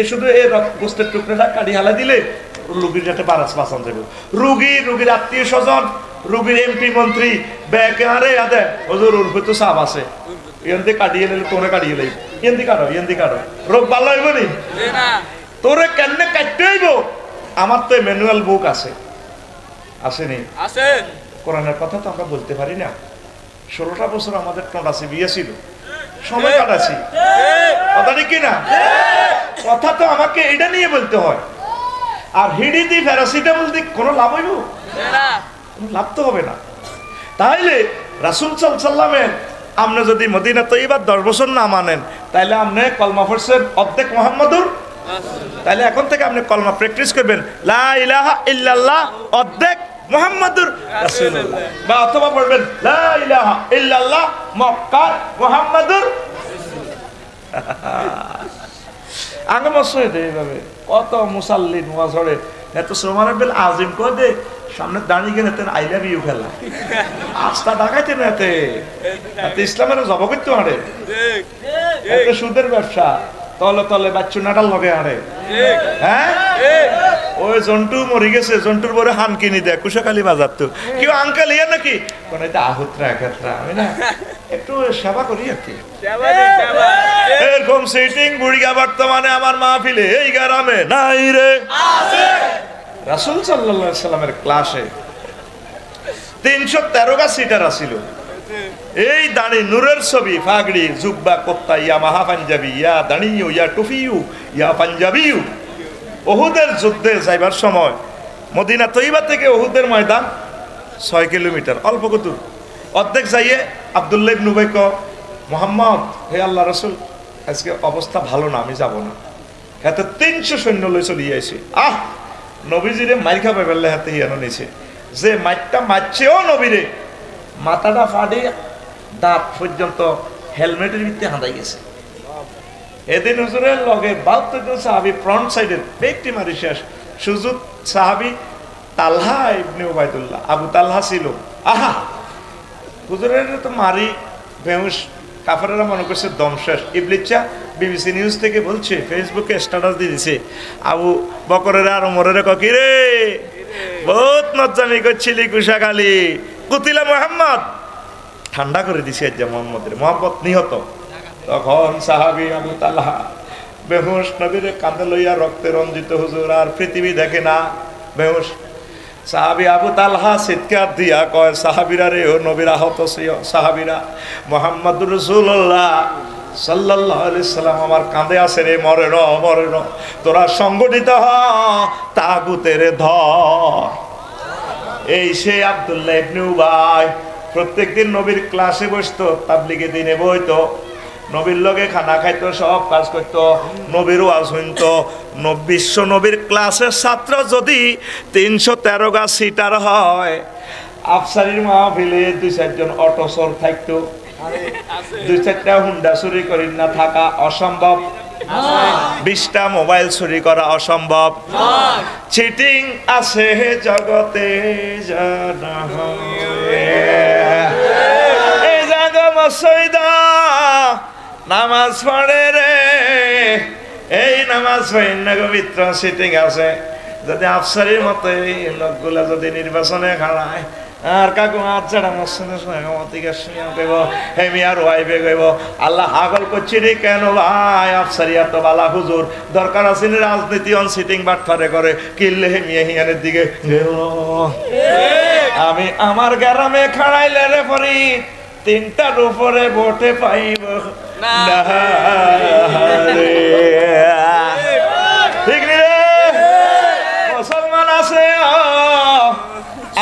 এ শুধু এই গোস্তের টুকরাটা কাটি হালা দিলে রুগীর যাতে বাঁচান যাবে। রুগীর আত্মীয় স্বজন, রুগীর এমপি মন্ত্রী ব্যাকে আরে আদে হুজুর উর্ফে তো সাপ আছে, ইএনটি কাটিয়ে নিলে তোরে কাটিয়ে নেই, ইএনটি কাটো রোগ ভালো হইব নি? তোরে কেমনে কাটতে হইব? আমার তো ম্যানুয়াল বুক আছে, আসেনি? আছে। কোরআনের কথা তো আমরা বলতে পারি না। 16টা বছর আমাদের টোটাসি বিয়ে ছিল, সময় কাটাছি, কথা ঠিক কিনা? কথা তো আমাকে এটা নিয়ে বলতে হয়। আর হিডি দি প্যারাসিটামল দি কোনো লাভ হইব না, লাভ তো হবে না। তাইলে রাসূল সাল্লাল্লাহু আলাইহি ওয়াসাল্লামের আপনি যদি মদিনা তৈয়বা 10 বছর না মানেন, তাইলে আপনি কলমা পড়ছেন অর্ধেক মুহাম্মাদুর, তাইলে এখন থেকে আপনি কলমা প্র্যাকটিস করবেন, লা ইলাহা ইল্লাল্লাহ অর্ধেক মুহাম্মাদুর রাসূলুল্লাহ, বা অথবা পড়বেন লা ইলাহা ইল্লাল্লাহ মক্কার মুহাম্মাদুর। আগে মসজিদে এইভাবে কত মুসাল্লিন ওয়াজরে এত সুবহানাল্লাহিল আজিম কই দে সামনে দাঁড়িয়ে গেলে আই লাভ ইউ খেলা আস্থা ডাকাইতে না ইসলামের জব করতে আরে সুদের ব্যবসা তলে তলে বাচ্চু নাটাল লগে আরে হ্যাঁ ওই জন্টু মরে গেছে জন্টুর পরে হান কিনি দেয় কুশাখালী বাজার তো কেউ আঙ্কেল ইয়ে নাকি মানে এটা আহুত্রা একাত্রা আমি না একটু সেবা করি আর কি এরকম সিটিং বুড়িগা বর্তমানে আমার মাহফিলে এই গ্রামে নাই রে রাসূল সাল্লাল্লাহু আলাইহি সাল্লামের ক্লাসে 313 গা সিটার আছিল এই দাঁড়ি নূরের ছবি ফাগড়ি জুব্বা কোত্তা ইয়া মাহা পাঞ্জাবি ইয়া দাঁড়িও ইয়া টুফিউ ইয়া পাঞ্জাবিউ উহুদের যুদ্ধে যাইবার সময় মদিনা তৈবা থেকে উহুদের ময়দান 6 কিলোমিটার অল্প দূর অর্ধেক যাইয়ে আব্দুল্লাহ ইবনে উবাই কয় মুহাম্মদ হে আল্লাহ রাসূল আজকে অবস্থা ভালো না আমি যাব না এতে 300 সৈন্য লই চলি আইছে নবীজিরে মাইর খাবে বেলে হাতে ইয়ানো নিছে যে মাইরটা মারছেও নবীরে মাথাটা ফাড়ে দাঁত পর্যন্ত হেলমেটের ভিতরে হাঁদাই গেছে এদিন হুজুরের লগে 72 জন সাহাবী ফ্রন্ট সাইডের ব্যক্তি মারি শেষ সুজুদ সাহাবী তালহা ইবনে উবাইদুল্লাহ আবু তালহা ছিল হুজুরের তো মারি বেহুশ কাফেররা মনে করছে দম শেষ ইবলিচ্চা বিবিসি নিউজ থেকে বলছে ফেসবুকে স্ট্যাটাস দিয়ে দিছে আবু বকরের আর ওমরের ককি রে বহুত নজ্জামি করছিলি কুশাখালী কুতিলা মুহাম্মদ ঠান্ডা করে দিছে আজ মুহাম্মদের মুহাম্মদ নিহত তখন সাহাবী আবু তালহা বেহুশ নবীর কাঁধে লইয়া রক্তে রঞ্জিত হুজুর আর পৃথিবী দেখে না বেহুশ সাহাবী আবু তালহা চিৎকার দিয়া কয় সাহাবীরা রে ও নবীর আহত সাহাবীরা মুহাম্মদুর রাসূলুল্লাহ সাল্লাল্লাহু আলাইহি সাল্লাম আমার কাঁধে আছে রে মরে ন তোরা সংগঠিত হ তাগুতের ধর এই সে আব্দুল্লাহ ইবনে উবাই প্রত্যেকদিন নবীর ক্লাসে বসতো তাবলীগে দিনে বইতো নবীর লগে খানা খাইতো সব কাজ করতো নবীর ওয়াজ শুনতো বিশ্ব নবীর ক্লাসের ছাত্র যদি 313 গা সিটার হয় আফসারির মাহফিলে 2-4 জন অটো চোর থাকতো 2-4টা হুন্ডা চুরি করি না থাকা অসম্ভব 20টা মোবাইল চুরি করা অসম্ভব চিটিং আছে জগতে জানা এই জাগো মসজিদা নামাজ পড়ে রে এই নামাজ পড়েন না পবিত্র সিটিং আছে যদি আফসারির মতো এই লোকগুলা যদি নির্বাচনে খাড়ায় আর কাকু আচ্ছাড়া মসজিদের সমাগমতিকে শুনিয়া কইব হেমি আর ওয়াইবে কইব আল্লাহ হাগল করছি রে কেন ভাই আফসারি এত বালা হুজুর দরকার আছে রাজনীতি অন সিটিং বাটফারে করে কিল্লে হেমিয়া হিয়ানের দিকে আমি আমার গ্রামে খাড়াইলে রে পরি 3টার উপরে ভোটে পাইব না ঠিক রে মুসলমান আছে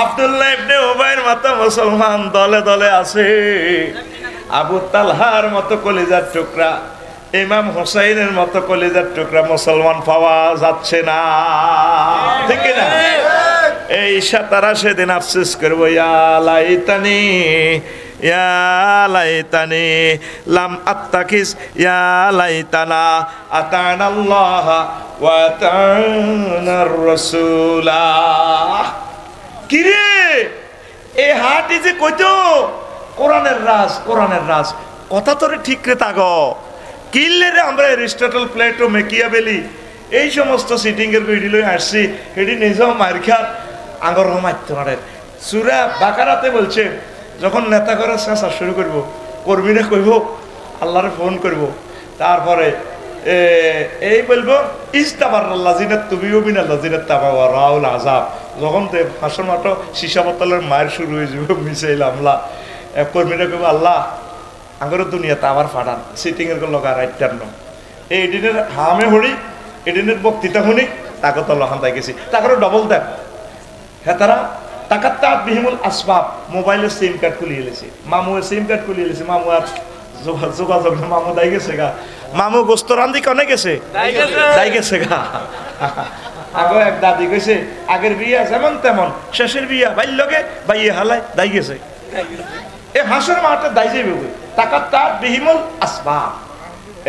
আব্দুল্লাহ ইবনে উবাইর মতো মুসলমান দলে দলে আছে আবু তালহার মতো কলিজার টুকরা ইমাম হুসাইনের মতো কলিজার টুকরা মুসলমান পাওয়া যাচ্ছে না ঠিক না এই তারা সেদিন আফসোস করবো ইয়া লাইতানি লাম আত্তাকিস ইয়া লাইতানা আতানাল্লাহ ওয়া আতানার রাসূলা কিরে এই হাটি যে কইতো কোরআনের রাজ কথা তোরে ঠিক রে তাগ কিল্লে রে আমরা এরিস্টটল প্লেটো মেকিয়াভেলি এই সমস্ত সিটিং এর ভিডিও লই আসছি এডি নিজেও মার খাত আঙ্গর মারতে পারে সূরা বাকারাতে বলছে যখন নেতা করে চেষ্টা শুরু করব কর্মীরা কইব আল্লাহরে ফোন করব তারপরে এই বলবো ইস্তাবারাল্লাযিনা তুবিউ বিনাল্লাযিনা তাবাউ রাউল আযাব যখন তে হাসর মাটো সীসা বোতলের মায়ের শুরু হয়ে যাব মিসাইল হামলা কর্মীরা কইব আল্লাহ আঙ্গর দুনিয়াতে আবার ফাটান সিটিং এর লগা রাইটার ন এই দিনের হামে হড়ি এদিনের বক্তৃতা শুনি তাকে তো লহান তাই গেছি তাকে ডবল দেন হ্যাঁ তারা টাকার বিহিমুল আসবাব মোবাইলের সিম কার্ড খুলিয়ে এলেছে মামুয়ের সিম কার্ড খুলিয়ে এলেছে মামু আর যোগাযোগ মামু দাই গেছে গা মামু গোস্ত রান্ধি কনে গেছে দাই গেছে গা আগে এক দাদি কইছে আগের বিয়া যেমন তেমন শেষের বিয়া বাইর লগে বাইয়ে হালাই দাই গেছে এ হাসর মাঠে দাই যাইবে টাকার বিহিমুল আসবাব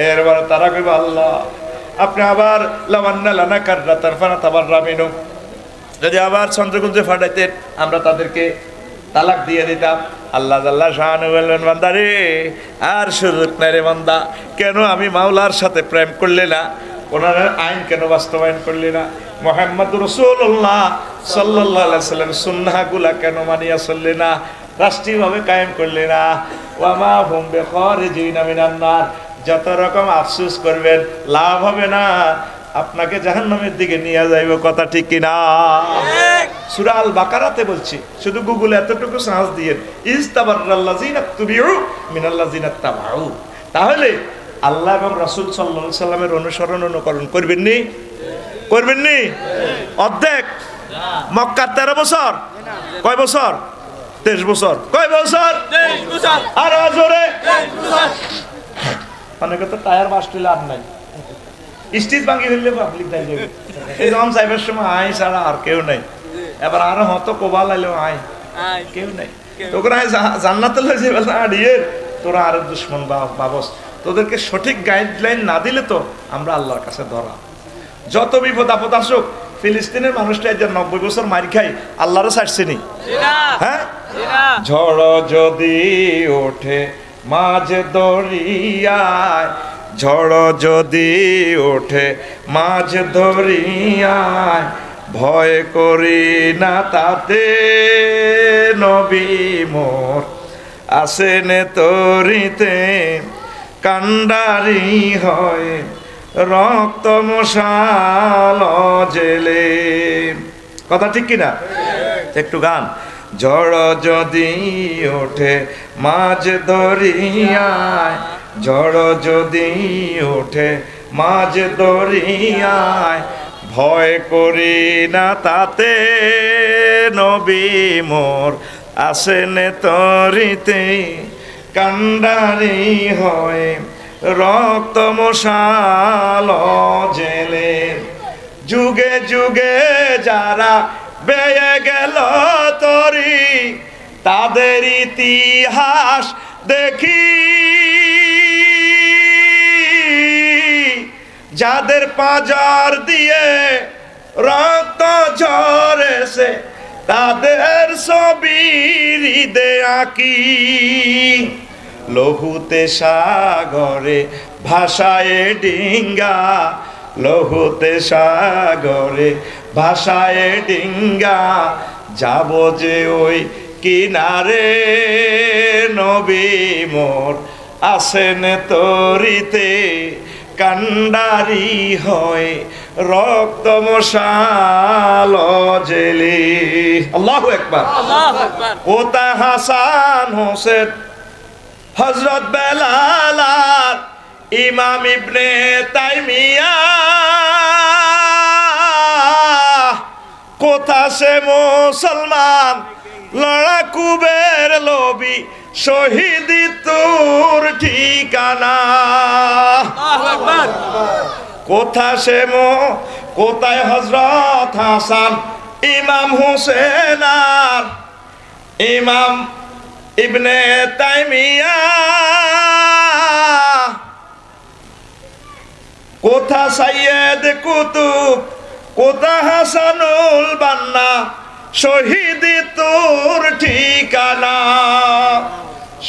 এরপরে তারা কইবে আল্লাহ আপনি আবার লামান্না লানা কাররাতান ফানাতাবাররা মিনহু যদি আবার চন্দ্রকুঞ্জে ফাটাইতেন আমরা তাদেরকে তালাক দিয়ে দিতাম। আল্লাহ আল্লাহ শাহানু বললেন, বান্দা রে আর সুযোগ নাই রে বান্দা, কেন আমি মাওলার সাথে প্রেম করলে না? ওনার আইন কেন বাস্তবায়ন করলি না? মুহাম্মদ রাসূলুল্লাহ সাল্লাল্লাহু আলাইহি সাল্লাম সুন্নাহগুলা কেন মানিয়া চললি না? রাষ্ট্রীয়ভাবে কায়েম করলি না? ওয়ামা হুম বিখারিজিনা মিনান নার। যত রকম আফসোস করবেন লাভ হবে না, আপনাকে জাহান্নামের দিকে নিয়ে যাইব। কথা ঠিক কিনা? সূরা আল বাকারাতে বলছি, শুধু গুগলে এতটুকু সার্চ দিয়েন, ইস্তাবারাল্লাযিনা তুবিউ মিনাল্লাযিনা তাবাউ। তাহলে আল্লাহ এবং রাসূল সাল্লাল্লাহু আলাইহি সাল্লামের অনুসরণ অনুকরণ করবেন নি? করবেন নি? অর্ধেক মক্কা 13 বছর, কয় বছর? 23 বছর। কয় বছর? 23 বছর। আর জোরে 23 বছর। অনেকে তো টায়ার বাস্টিলে আর নাই, স্টিচ ভাঙি ফেললে পাবলিক দাই যাবে। এই যখন যাইবার সময় আই ছাড়া আর কেউ নাই। এবার আরো হতো কোবাল লাইলেও আই কেউ নাই। তোরা জান্নাতে লই যাবে না দিয়ে তোরা আর দুশ্মন বাবস। তোদেরকে সঠিক গাইডলাইন না দিলে তো আমরা আল্লাহর কাছে ধরা। যত বিপদ আপদ আসুক, ফিলিস্তিনের মানুষটা যে 90 বছর মার খাই, আল্লাহরও ছাড়ছেনি। হ্যাঁ, ঝড় যদি ওঠে মাঝ দরিয়ায়, ঝড় যদি ওঠে মাঝ দরিয়ায়, ভয় করি না তাতে নবী মোর আসেন তরিতে, কান্ডারি হয় রক্ত মশাল জেলে। কথা ঠিক কিনা? একটু গান। ঝড় যদি ওঠে মাঝ দরিয়ায়, ঝড় যদি ওঠে মাঝ দরিয়ায়, ভয় করি না তাতে নবী মোর আসেন তরিতে, কান্ডারি হয় রক্ত মশাল জেলে। যুগে যুগে যারা বেয়ে গেল তরি, তাদের ইতিহাস দেখি, যাদের পাঁজর দিয়ে রক্ত ঝরেছে, তাদের ছবি হৃদয়ে আঁকি। লহুতে সাগরে ভাষায় ডিঙ্গা, লহুতে সাগরে ভাষায় ডিঙ্গা, যাব যে ওই কিনারে নবী মোর আসেন তরিতে, কান্ডারি হয় রক্ত মশাল জেলে। আল্লাহু আকবার, আল্লাহু আকবার। কোথায় হাসান হোসেন, হযরত বেলাল আর ইমাম ইবনে তাইমিয়া, কোথা সে মুসলমান লড়াকুবের লোভী, শহীদি তোর ঠিকানা। কোথা সে কোথায় হযরত হাসান, ইমাম হুসেন আর ইমাম ইবনে তাইমিয়া, কোথা সাইয়েদ কুতুব, কোথা হাসানুল বান্না, শহীদি তোর ঠিকানা।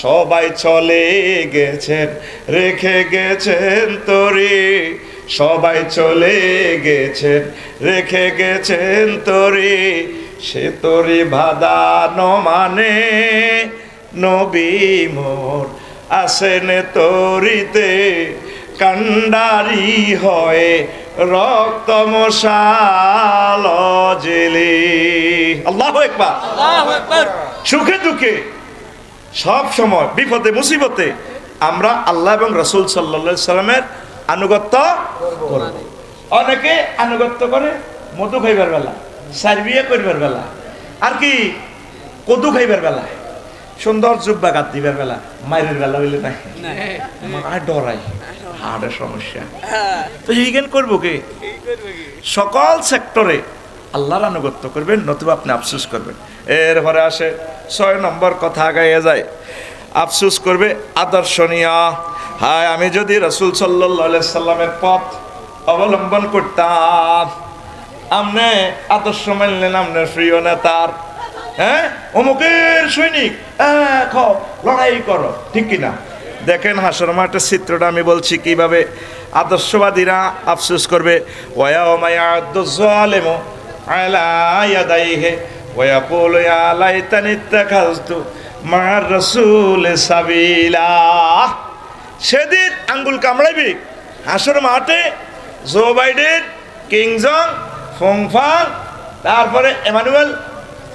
সবাই চলে গেছেন রেখে গেছেন তরি, সবাই চলে গেছেন রেখে গেছেন তরি, সে তরি বাঁধানো মানে নবী মোর আসেন তরিতে, কান্ডারি হয় রক্ত মশাল জেলে। আল্লাহু আকবার, আল্লাহু আকবার। সুখে দুঃখে সব সময়, বিপদে মুসিবতে আমরা আল্লাহ এবং রাসূল সাল্লাল্লাহু আলাইহি সাল্লামের আনুগত্য করব। অনেকে আনুগত্য করে মধু খাইবার বেলা, সার্বিয়া করবার বেলা, আর কি কদু খাইবার বেলা, সুন্দর জুব্বা গাত দিবার বেলা, মায়ের বেলা হইলে নাই মা ডরাই, হাড়ের সমস্যা। তো এইখান করবো কি? সকল সেক্টরে আল্লাহর আনুগত্য করবেন, নতুবা আপনি আফসোস করবেন। এরপরে আসে 6 নম্বর কথা, আগাইয়া যায়। আফসোস করবে আদর্শনীয়। হায়, আমি যদি রাসূল সাল্লাল্লাহু আলাইহি সাল্লামের পথ অবলম্বন করতাম, আমনে আদর্শ মানলেন আপনার প্রিয় নেতার, হ্যাঁ অমুকের সৈনিক, লড়াই করো, ঠিক কিনা? দেখেন হাসর মাঠের চিত্রটা আমি বলছি কিভাবে আদর্শবাদীরা আফসোস করবে। ওয়ায়াউমা ইয়া'আদ্দু যালিমু আলা ইয়াদাইহি ওয়া ইয়াকুলু ইয়া লাইতানি ইত্তাখাযতু মা'আর রাসূলি সাবিলা। সেদিন আঙ্গুল কামড়াইবি হাসর মাঠে জো বাইডেন, কিং জং, ফংফাং, তারপরে এমানুয়েল,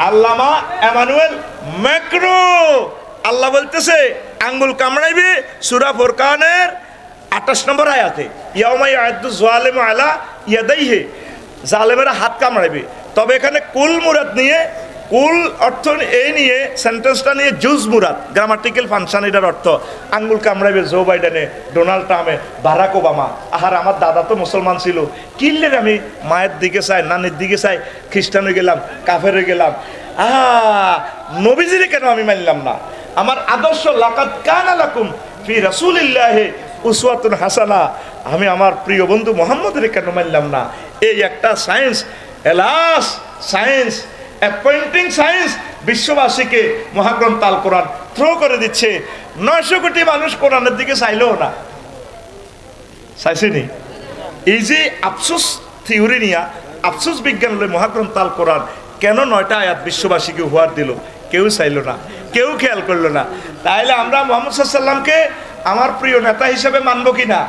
আল্লামা এমানুয়েল ম্যাক্রো। আল্লাহ বলতেছে আঙ্গুল কামড়াইবে সূরা ফুরকানের 28 নম্বর আয়াতে, ইয়াউমা ইয়া'আদ্দু যালিমু আলা ইয়াদাইহি, জালেমেরা হাত কামড়াইবে। তবে এখানে কুল মুরাদ নিয়ে, কুল অর্থ এই নিয়ে সেন্টেন্সটা নিয়ে জুজ মুরাদ, গ্রামাটিক্যাল ফাংশন, এটার অর্থ আঙ্গুল কামড়াইবে জো বাইডেনে, ডোনাল্ড ট্রাম্পে, বারাক ওবামা। আহার আমার দাদা তো মুসলমান ছিল, কিনলেন আমি মায়ের দিকে চাই, নানির দিকে চাই, খ্রিস্টান হয়ে গেলাম, কাফের হয়ে গেলাম, নবীজিরে কেন আমি মানলাম না? আমার আদর্শ লাকাদ কানা লাকুম ফি রাসূলিল্লাহি উসওয়াতুন হাসানা, আমি আমার প্রিয় বন্ধু মুহাম্মদের কেন মানলাম না? এই একটা সায়েন্স, এলাস সায়েন্স, অ্যাপয়েন্টিং সায়েন্স বিশ্ববাসীকে মহাগ্রন্থ আল কোরআন থ্রো করে দিচ্ছে। 900 কোটি মানুষ কোরআনের দিকে চাইলেও না, চাইছেনি? এই যে আফসোস থিওরি নিয়া, আফসোস বিজ্ঞান হলে মহাগ্রন্থ আল কোরআন কেন 9টা আয়াত বিশ্ববাসীকে উপহার দিল? কেউ চাইল না, কেউ খেয়াল করলো না। তাইলে আমরা মুহাম্মদ সাল্লাল্লাহু আলাইহি ওয়াসাল্লামকে আমার প্রিয় নেতা হিসেবে মানবো কিনা?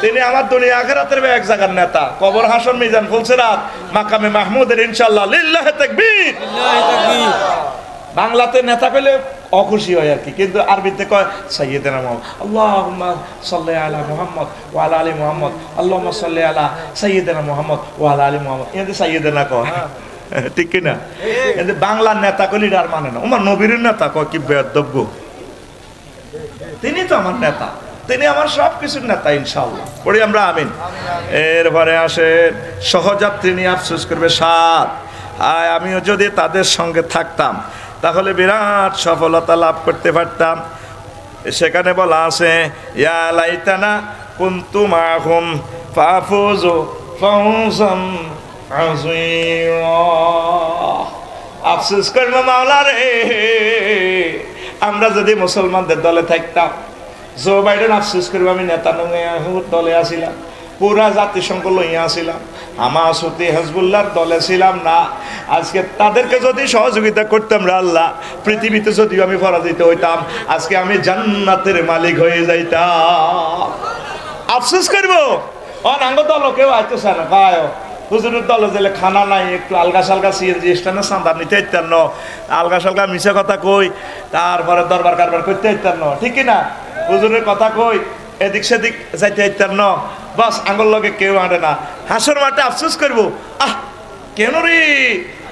তিনি আমার দুনিয়া আখিরাতের এক জায়গার নেতা। কবর, হাসর, মিজান, ফুলসিরাত, মাকামে মাহমুদের ইনশাআল্লাহ লিল্লাহি তাকবীর। বাংলাতে নেতা পেলে অখুশি হয় আর কি, কিন্তু আরবিতে কয় সাইয়্যিদানা মুহাম্মদ, আল্লাহুম্মা সাল্লি আলা মুহাম্মদ ওয়া আলা আলি মুহাম্মদ, আল্লাহুম্মা সাল্লি আলা সাইয়্যিদানা মুহাম্মদ ওয়া আলা আলি মুহাম্মদ। এতে সাইয়্যিদানা কয়, ঠিক কিনা? কিন্তু বাংলার নেতা কলি আর মানে না, আমার নবীর নেতা কয় কি বেয়াদব, তিনি তো আমার নেতা, তিনি আমার সব কিছুর নেতা ইনশাআল্লাহ। পড়ি আমরা আমিন। এরপরে আসে সহযাত্রী নিয়ে আফসোস করবে 7। আমিও যদি তাদের সঙ্গে থাকতাম তাহলে বিরাট সফলতা লাভ করতে পারতাম। সেখানে বলা আছে ইয়া লাইতানা কুনতু মাহুম ফাফুজু ফাউজান আযীরা। আফসোস করব মাওলা রে, আমরা যদি মুসলমানদের দলে থাকতাম। জো বাইডেন আফসোস করব আমি নেতানিয়াহুর দলে আসিলাম, পুরা জাতিসংঘ লইয়া আসিলাম, হামাস, হুতি, হিজবুল্লাহর দলে ছিলাম না। আজকে তাদেরকে যদি সহযোগিতা করতাম রে আল্লাহ, পৃথিবীতে যদিও আমি পরাজিত হইতাম, আজকে আমি জান্নাতের মালিক হয়ে যাইতাম। আফসোস করব অনাঙ্গ দল কেউ আইতেছে না, গায় হুজুরের দলে গেলে খানা নাই, একটু আলগা সালগা সিএনজি স্ট্যান্ডে চাঁদা নিতে ইত্যার ন, আলগা সালগা মিশা কথা কই, তারপরে দরবার কারবার করতে ইত্যার ন, ঠিক কিনা? হুজুরের কথা কই, এদিক সেদিক যাইতে ইত্যার ন, বাস আঙ্গুল লগে কেউ আনে না। হাসর মাঠে আফসোস করবো, কেন রে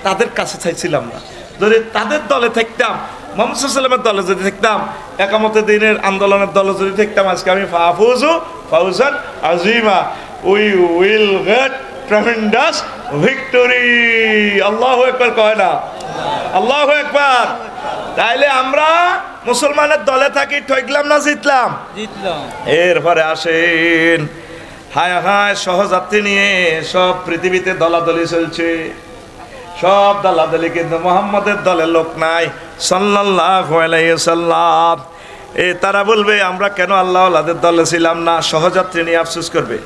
তাদের কাছে চাইছিলাম না। যদি তাদের দলে থাকতাম, মুহাম্মদ সাল্লাল্লাহু আলাইহি ওয়াসাল্লামের দলে যদি থাকতাম, একামতে দিনের আন্দোলনের দলে যদি থাকতাম, আজকে আমি ফাফুজু ফাউজান আযীমা, we will get tremendous victory. আল্লাহু আকবার কয় না? আল্লাহু আকবার। তাইলে আমরা মুসলমানের দলে থাকি, ঠকলাম না জিতলাম? জিতলাম। এরপরে আসেন হায় হায় সহযাত্রী নিয়ে সব পৃথিবীতে দলাদলি চলছে, সব দলাদলি, কিন্তু মুহাম্মদের দলে লোক নাই সাল্লাল্লাহু আলাইহি ওয়াসাল্লাম। তারা বলবে আমরা কেন আল্লাহ আল্লাহদের দলে ছিলাম না, সহযাত্রী নিয়ে আফসোস করবে।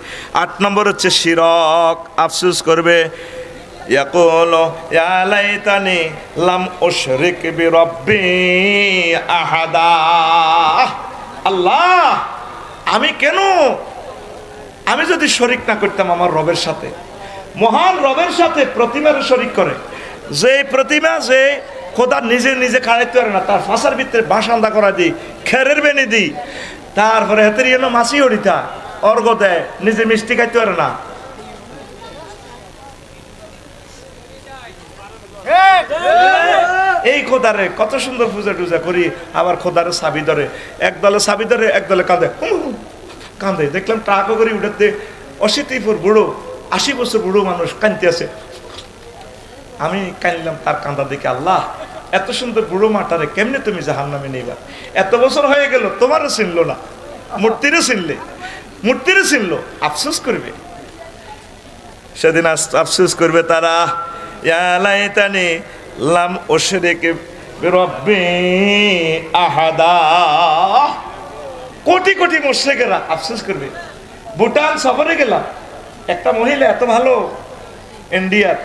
8 নম্বর হচ্ছে শিরক, আফসোস করবে। ইয়াকুলু ইয়া লাইতানি লাম উশরিক বিরাব্বি আহাদা। আল্লাহ, আমি যদি শরিক না করতাম আমার রবের সাথে, মহান রবের সাথে প্রতিমার শরিক করে। যে প্রতিমা, যে খোদা নিজে নিজে খাড়াইতে পারে না, তার ফাঁসার ভিতরে বাসান্দা করা দিই, খেরের বেনি দিই, তারপরে হাতের ইয়েন মাছি হরিতা অর্ঘ দেয়, নিজে মিষ্টি খাইতে পারে না। এই খোদারে কত সুন্দর পূজা টুজা করি, আবার খোদারে চাবি ধরে, একদলে চাবি ধরে, একদলে কাঁদে কাঁদে। দেখলাম ট্রাকও করে উঠাতে 80 বুড়ো, 80 বছর বুড়ো মানুষ কাঁদতে আছে। আমি কাঁদলাম তার কান্দা দেখে, আল্লাহ এত সুন্দর বুড়ো মাটারে কেমনে তুমি জাহান্নামে নিবা? এত বছর হয়ে গেল, তোমারও চিনলো না, মূর্তিরে চিনলো, আফসোস করবে। সেদিন আফসোস করবে তারা, ইয়া লাইতানি লাম উশরিক বিরব্বি আহাদা। কোটি কোটি মুশরিকেরা আফসোস করবে। ভুটান সফরে গেলাম, একটা মহিলা এত ভালো ইন্ডিয়ার,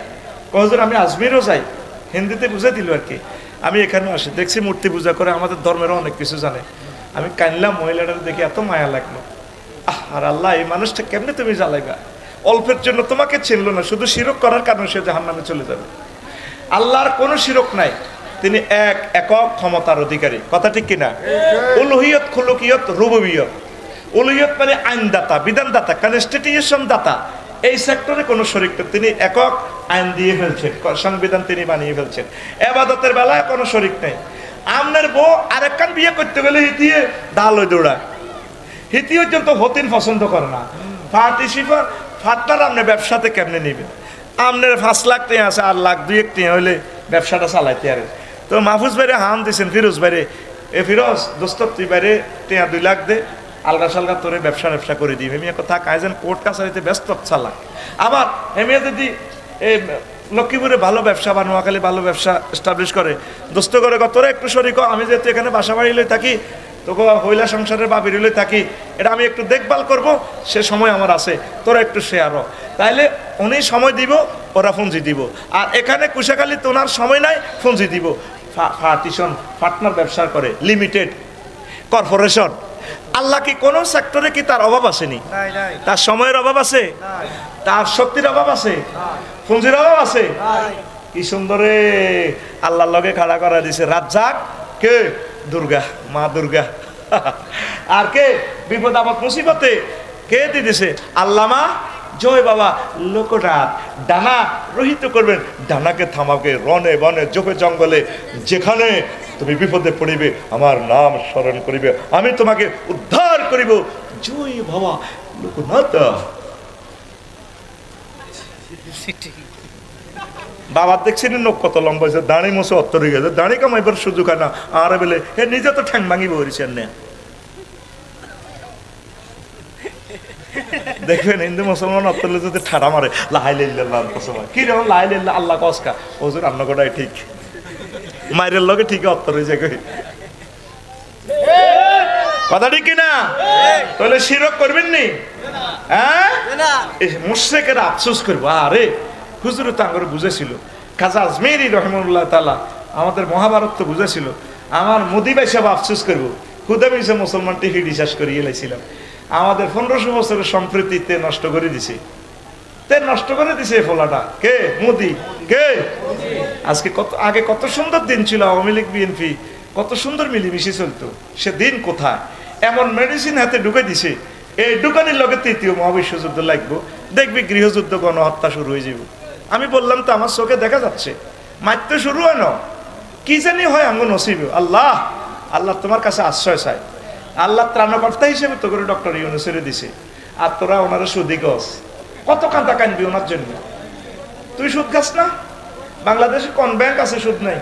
হুজুর আমি আজমিরও যাই, হিন্দিতে বুঝে দিল আর কি। আমি এখানে আসি, দেখছি মূর্তি পূজা করে, আমাদের ধর্মেরও অনেক কিছু জানে। আমি কানলাম, মহিলাটার দেখে এত মায়া লাগলো। আর আল্লাহ, এই মানুষটা কেমনে তুমি জ্বালাইবা? অল্পের জন্য তোমাকে চিনলো না, শুধু শিরক করার কারণে সে জাহান্নামে চলে যাবে। আল্লাহর কোনো শিরক নাই, তিনি একক ক্ষমতার অধিকারী, কথা ঠিক কিনা? উলুহিয়ত, খুলুকিয়ত, রুবুবিয়ত। উলুহিয়ত মানে আইনদাতা, বিধানদাতা, কনস্টিটিউশন দাতা। এই সেক্টরে কোনো শরিক নেই, তিনি একক আইন দিয়ে ফেলছেন, সংবিধান তিনি বানিয়ে ফেলছেন। ইবাদতের বেলায় কোনো শরিক নেই। আমনের বউ আরেকখান বিয়ে করতে গেলে হিতিয়ে ডাল দৌড়ায়, হিতি পর্যন্ত হতিন পছন্দ করে না। পার্টিসিপার ফাটনার আপনি ব্যবসাতে কেমনে নেবেন? আপনার 5 লাখ টাকা আছে, আর লাখ 2 টাকা হইলে ব্যবসাটা চালাইতে পারে। তো মাহফুজ ভাইরে হাম দিয়েছেন, ফিরোজ ভাইরে, এ ফিরোজ দোস্ত তুই বাইরে টাকা 2 লাখ দে, আলগা সালগা তোরে ব্যবসা করে দিই। এমনি কথা কাইজেন কোর্ট কাছারিতে ব্যস্ত চালাক। আবার এমনি যদি এই লক্ষ্মীপুরে ভালো ব্যবসা বা নোয়াখালী ভালো ব্যবসা এস্টাবলিশ করে, দোস্ত করে তোরা একটু শরিক, আমি যেহেতু এখানে বাসা বাড়ি লই থাকি, তোকে হইলা সংসারের বা বেরিয়ে থাকি, এটা আমি একটু দেখভাল করব, সে সময় আমার আছে, তোরা একটু শেয়ারও। তাইলে উনি সময় দিব, ওরা পুঁজি দিব। আর এখানে কুশাখালী তোনার সময় নাই, পুঁজি দিব। পার্টিশন, পার্টনার ব্যবসা করে, লিমিটেড কর্পোরেশন। আল্লাহ কি কোনো সেক্টরে কি তার অভাব আসেনি? তার সময়ের অভাব আছে? তার শক্তির অভাব আছে? পুঁজির অভাব আছে? কি সুন্দরে আল্লাহর লগে খাড়া করা দিছে। রাজ্জাক কে? দুর্গা, মা দুর্গা। আর কে বিপদ আপদ মুসিবতে কে দিতেছে? আল্লামা জয় বাবা লোকনাথ। ডানা রহিত করবেন, ডানাকে থামাকে রনে বনে জোপে জঙ্গলে, যেখানে তুমি বিপদে পড়িবে আমার নাম স্মরণ করিবে, আমি তোমাকে উদ্ধার করিব। জয় বাবা লোকনাথ। বাবার দেখছেন নোক কত লম্বা হয়েছে, দাঁড়ি মোছে অত্তর হয়ে গেছে, দাঁড়ি কামাইবার সুযোগ হয় না। আর বেলে হে নিজে তো ঠ্যাং ভাঙি বলছেন না। দেখবেন হিন্দু মুসলমান অত্তরলে যদি ঠাড়া মারে, লাহাইল্লাহ কি রকম লাহাইল্লাহ আল্লাহ কসকা, ওজুর রান্না করাই ঠিক, মায়ের লগে ঠিক অত্তর হয়ে যায়। কথা ঠিক কিনা? তাহলে শিরক করবেন নি? হ্যাঁ, মুশরিকেরা আফসোস করবো, আরে হুজুর তো আমার বুঝেছিল। খাজা আজমেরি রহমানুল্লাহ তাআলা আমাদের মহাভারত তো বুঝেছিল। আমার মোদি ভাই সাহেব আফসোস করবো, খুদা মিশে মুসলমানটি হিডিশ্বাস করিয়ে লাইছিলাম। আমাদের 1500 বছরের সম্প্রীতিতে নষ্ট করে দিছে, নষ্ট করে দিছে ফলাটা। কে? মোদি। কে? আজকে কত আগে কত সুন্দর দিন ছিল, আওয়ামী লীগ বিএনপি কত সুন্দর মিলিমিশি চলতো, সে দিন কোথায়? এমন মেডিসিন হাতে ঢুকে দিছে, এই দোকানের লগে 3য় মহাবিশ্বযুদ্ধ লাগবো, দেখবি গৃহযুদ্ধ, গণহত্যা শুরু হয়ে যাব। আমি বললাম তো আমার চোখে দেখা যাচ্ছে, মারতে শুরু হয় না, কি জানি হয় আঙ্গ নসিব। আল্লাহ, আল্লাহ তোমার কাছে আশ্রয় চাই। আল্লাহ ত্রাণকর্তা হিসেবে তো করে ডক্টর ইউনূসের দিছে, আর তোরা ওনারা সুদি গছ, কত কান্দা কানবি ওনার জন্য? তুই সুদ খাস না? বাংলাদেশে কোন ব্যাংক আছে সুদ নাই?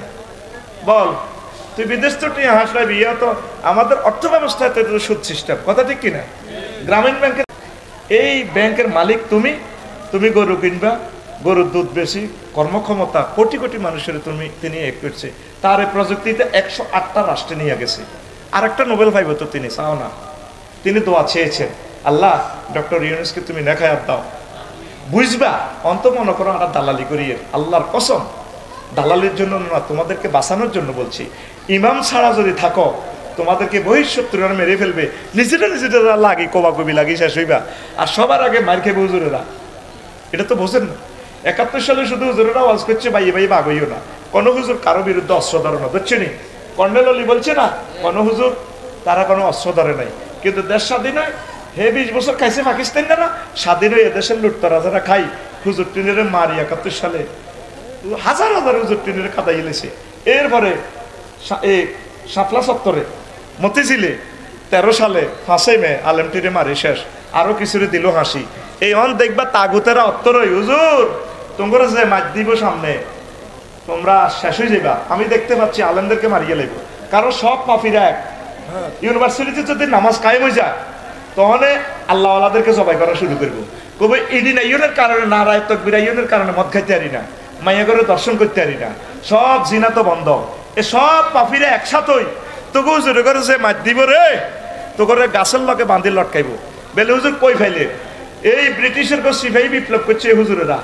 বল। তুই বিদেশ তো তুই হাসলাই বিয়ে, তো আমাদের অর্থ ব্যবস্থায় তো সুদ সিস্টেম, কথা ঠিক কিনা? গ্রামীণ ব্যাংকের এই ব্যাংকের মালিক তুমি, তুমি গরু কিনবা, গরুর দুধ বেশি, কর্মক্ষমতা কোটি কোটি মানুষের তিনি এক করছে। তার এই প্রযুক্তিতে 108টা রাষ্ট্রে নিয়ে গেছে। আর একটা নোবেল পাইব তো তিনি, চাও না? তিনি দোয়া চেয়েছেন, আল্লাহ ডক্টর ইউনূসকে তুমি নেখায়াত দাও। বুঝবা অন্ত মনে করো আমরা দালালি করিয়ে, আল্লাহর কসম দালালির জন্য না, তোমাদেরকে বাঁচানোর জন্য বলছি। ইমাম ছাড়া যদি থাকো, তোমাদেরকে বহিঃশত্রুরা মেরে ফেলবে, নিজেরা লাগি কবাকবি লাগি শেষ হইবা। আর সবার আগে মার খেয়ে হুজুরেরা, এটা তো বোঝেন না। 71 সালে শুধু হুজুরেরা ওয়াজ করছে, বাইয়ে বাইয়ে বাগ হইও না। কোনো হুজুর কারো বিরুদ্ধে অস্ত্র ধরে না, ধরছে নি? কর্নেল অলি বলছে না, কোনো হুজুর তারা কোনো অস্ত্র ধরে নাই। কিন্তু দেশ স্বাধীন হয়, হে 20 বছর খাইছে পাকিস্তান না, স্বাধীন হয়ে এদেশের লুটতরা যারা খাই, হুজুর টিনের মারি 71 সালে হাজার হাজার হুজুর টিনের কাদাই এলেছে। এরপরে এই শাপলা চত্বরে মতিঝিলে 13 সালে 5 মে আলেমটিরে মারি শেষ, আরো কিছুরে দিল হাসি। এই অন দেখবা তাগুতেরা অত্তরই, হুজুর তোমরা যে মার দিব সামনে, তোমরা শেষ হয়ে যাবা। আমি দেখতে পাচ্ছি আলেমদেরকে মারিয়ে লাগবে, কারণ সব মাফিরা এক। ইউনিভার্সিটিতে যদি নামাজ কায়েম হয়ে যায়, তখন আল্লাহ আল্লাহদেরকে জবাই করা শুরু করবো। কবে ইডি নাইনের কারণে নারায় তকবির আইনের কারণে মদ খাইতে পারি না, মাইয়া করে দর্শন করতে পারি না, সব জিনা তো বন্ধ। এ সব পাপিরা একসাথই তোকে হুজুরে করে যে মাত দিব রে, তো করে গাছের লগে বাঁধি লটকাইব। বেলে হুজুর কই ফেলে এই ব্রিটিশের কো সিপাহী বিপ্লব করছে হুজুরেরা,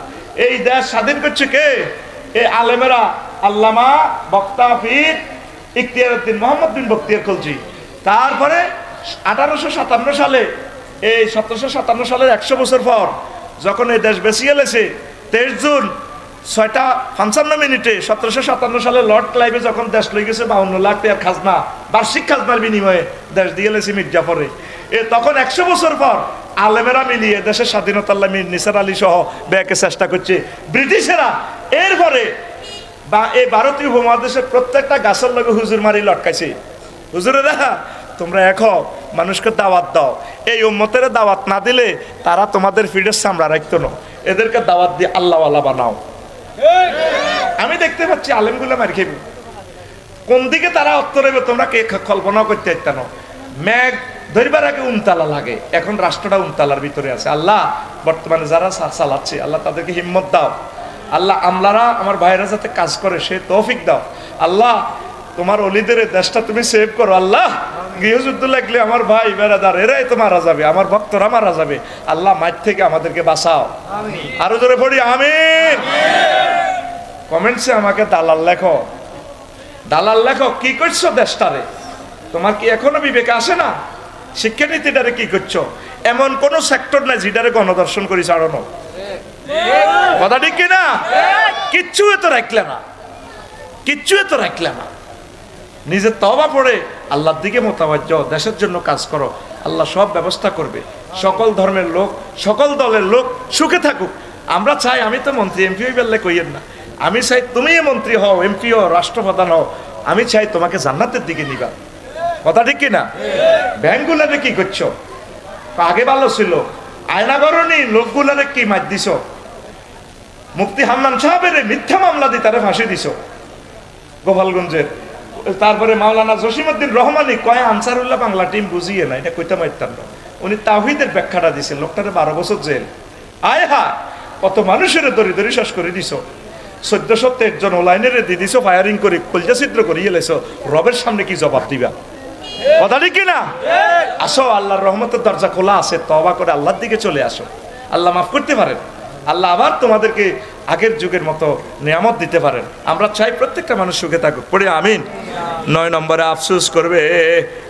এই দেশ স্বাধীন করছে কে? এই আলেমেরা, আল্লামা বক্তা পীর ইখতিয়ার উদ্দিন মোহাম্মদ বিন বখতিয়ার খলজি। তারপরে 1857 সালে, এই 1757 সালের 100 বছর পর যখন এই দেশ বেঁচিয়ে এলেছে, 23 জুন 6:55 1757 সালে লর্ড ক্লাইভে যখন দেশ লই গেছে 52 লাখ টাকার খাজনা, বার্ষিক খাজনার বিনিময়ে দেশ দিয়ে এলেছে মির্জাফরে। তখন 100 বছর পর আলেমেরা মিলিয়ে দেশের স্বাধীনতা মীর নিসার আলী সহ ব্যাকে চেষ্টা করছে ব্রিটিশেরা। এরপরে বা এই ভারতীয় উপমহাদেশের প্রত্যেকটা গাছের লগে হুজুর মারি লটকাইছে। হুজুরেরা তোমরা এখন মানুষকে দাওয়াত দাও, এই উম্মতের দাওয়াত না দিলে তারা তোমাদের ফিডের সামরা রাখতো না, এদেরকে দাওয়াত দিয়ে আল্লাহওয়ালা বানাও। আমি দেখতে পাচ্ছি আলেমগুলো মার খেবে, কোন দিকে তারা উত্তর হবে তোমরা কে কল্পনা করতে পারত না। মেঘ ধরিবার আগে উনতালা লাগে, এখন রাষ্ট্রটা উনতালার ভিতরে আছে। আল্লাহ বর্তমানে যারা চালাচ্ছে আল্লাহ তাদেরকে হিম্মত দাও। আল্লাহ আমলারা আমার ভাইরা যাতে কাজ করে সে তৌফিক দাও। আল্লাহ তোমার অলিদের দেশটা তুমি সেভ করো। আল্লাহ গৃহযুদ্ধ লাগলে আমার ভাই বেড়াদার এরাই তো মারা যাবে, আমার ভক্তরা মারা যাবে। আল্লাহ মাঠ থেকে আমাদেরকে বাঁচাও। আরো জোরে পড়ি আমিন। কমেন্টসে আমাকে দালাল লেখো, দালাল লেখো। কি করছো দেশটারে? তোমার কি এখনো বিবেক আসে না? শিক্ষানীতিটারে কি করছো? এমন কোন সেক্টর নাই যেটারে গণদর্শন করি ছাড়ানো, কথা ঠিক কিনা? কিচ্ছু এত রাখলে না, কিচ্ছু এত রাখলে না। নিজের তওবা পড়ে আল্লাহর দিকে মোতাবাজ্জ, দেশের জন্য কাজ করো, আল্লাহ সব ব্যবস্থা করবে। সকল ধর্মের লোক, সকল দলের লোক সুখে থাকুক। আমরা চাই, আমি তো মন্ত্রী এমপি হই বললে কইয়েন না, আমি চাই তুমি মন্ত্রী হও, এমপি হও, রাষ্ট্রপ্রধান হও, আমি চাই তোমাকে জান্নাতের দিকে নিবা, কথা ঠিক কিনা? ব্যাংকগুলারে কি করছো? আগে ভালো ছিল, আয়নাগরণী লোকগুলারে কি মার দিছ? মুফতি হান্নান সাহেবের মিথ্যা মামলা দিয়ে তারে ফাঁসি দিছ গোপালগঞ্জের। তারপরে মাওলানা জসিমউদ্দিন রহমানি কয় আনসারুল্লাহ বাংলা টিম বুঝিয়ে না, এটা কইতে পারতাম না। উনি তাওহীদের ব্যাখ্যাটা দিয়েছেন, লোকটারে 12 বছর জেল। আয় হা, কত মানুষের দরি দরি শেষ করে দিছ। 1423 জন ওলাইনের দিয়ে দিছ ফায়ারিং করে, কলজা ছিদ্র করিয়ে লেছো। রবের সামনে কি জবাব দিবা? কথা ঠিক কিনা? আসো, আল্লাহর রহমতের দরজা খোলা আছে, তওবা করে আল্লাহর দিকে চলে আসো। আল্লাহ মাফ করতে পারেন, আল্লাহ আবার তোমাদেরকে আগের যুগের মতো নিয়ামত দিতে পারেন। আমরা চাই প্রত্যেকটা মানুষ সুখে থাকুক, পড়ে আমিন। 9 নম্বরে আফসোস করবে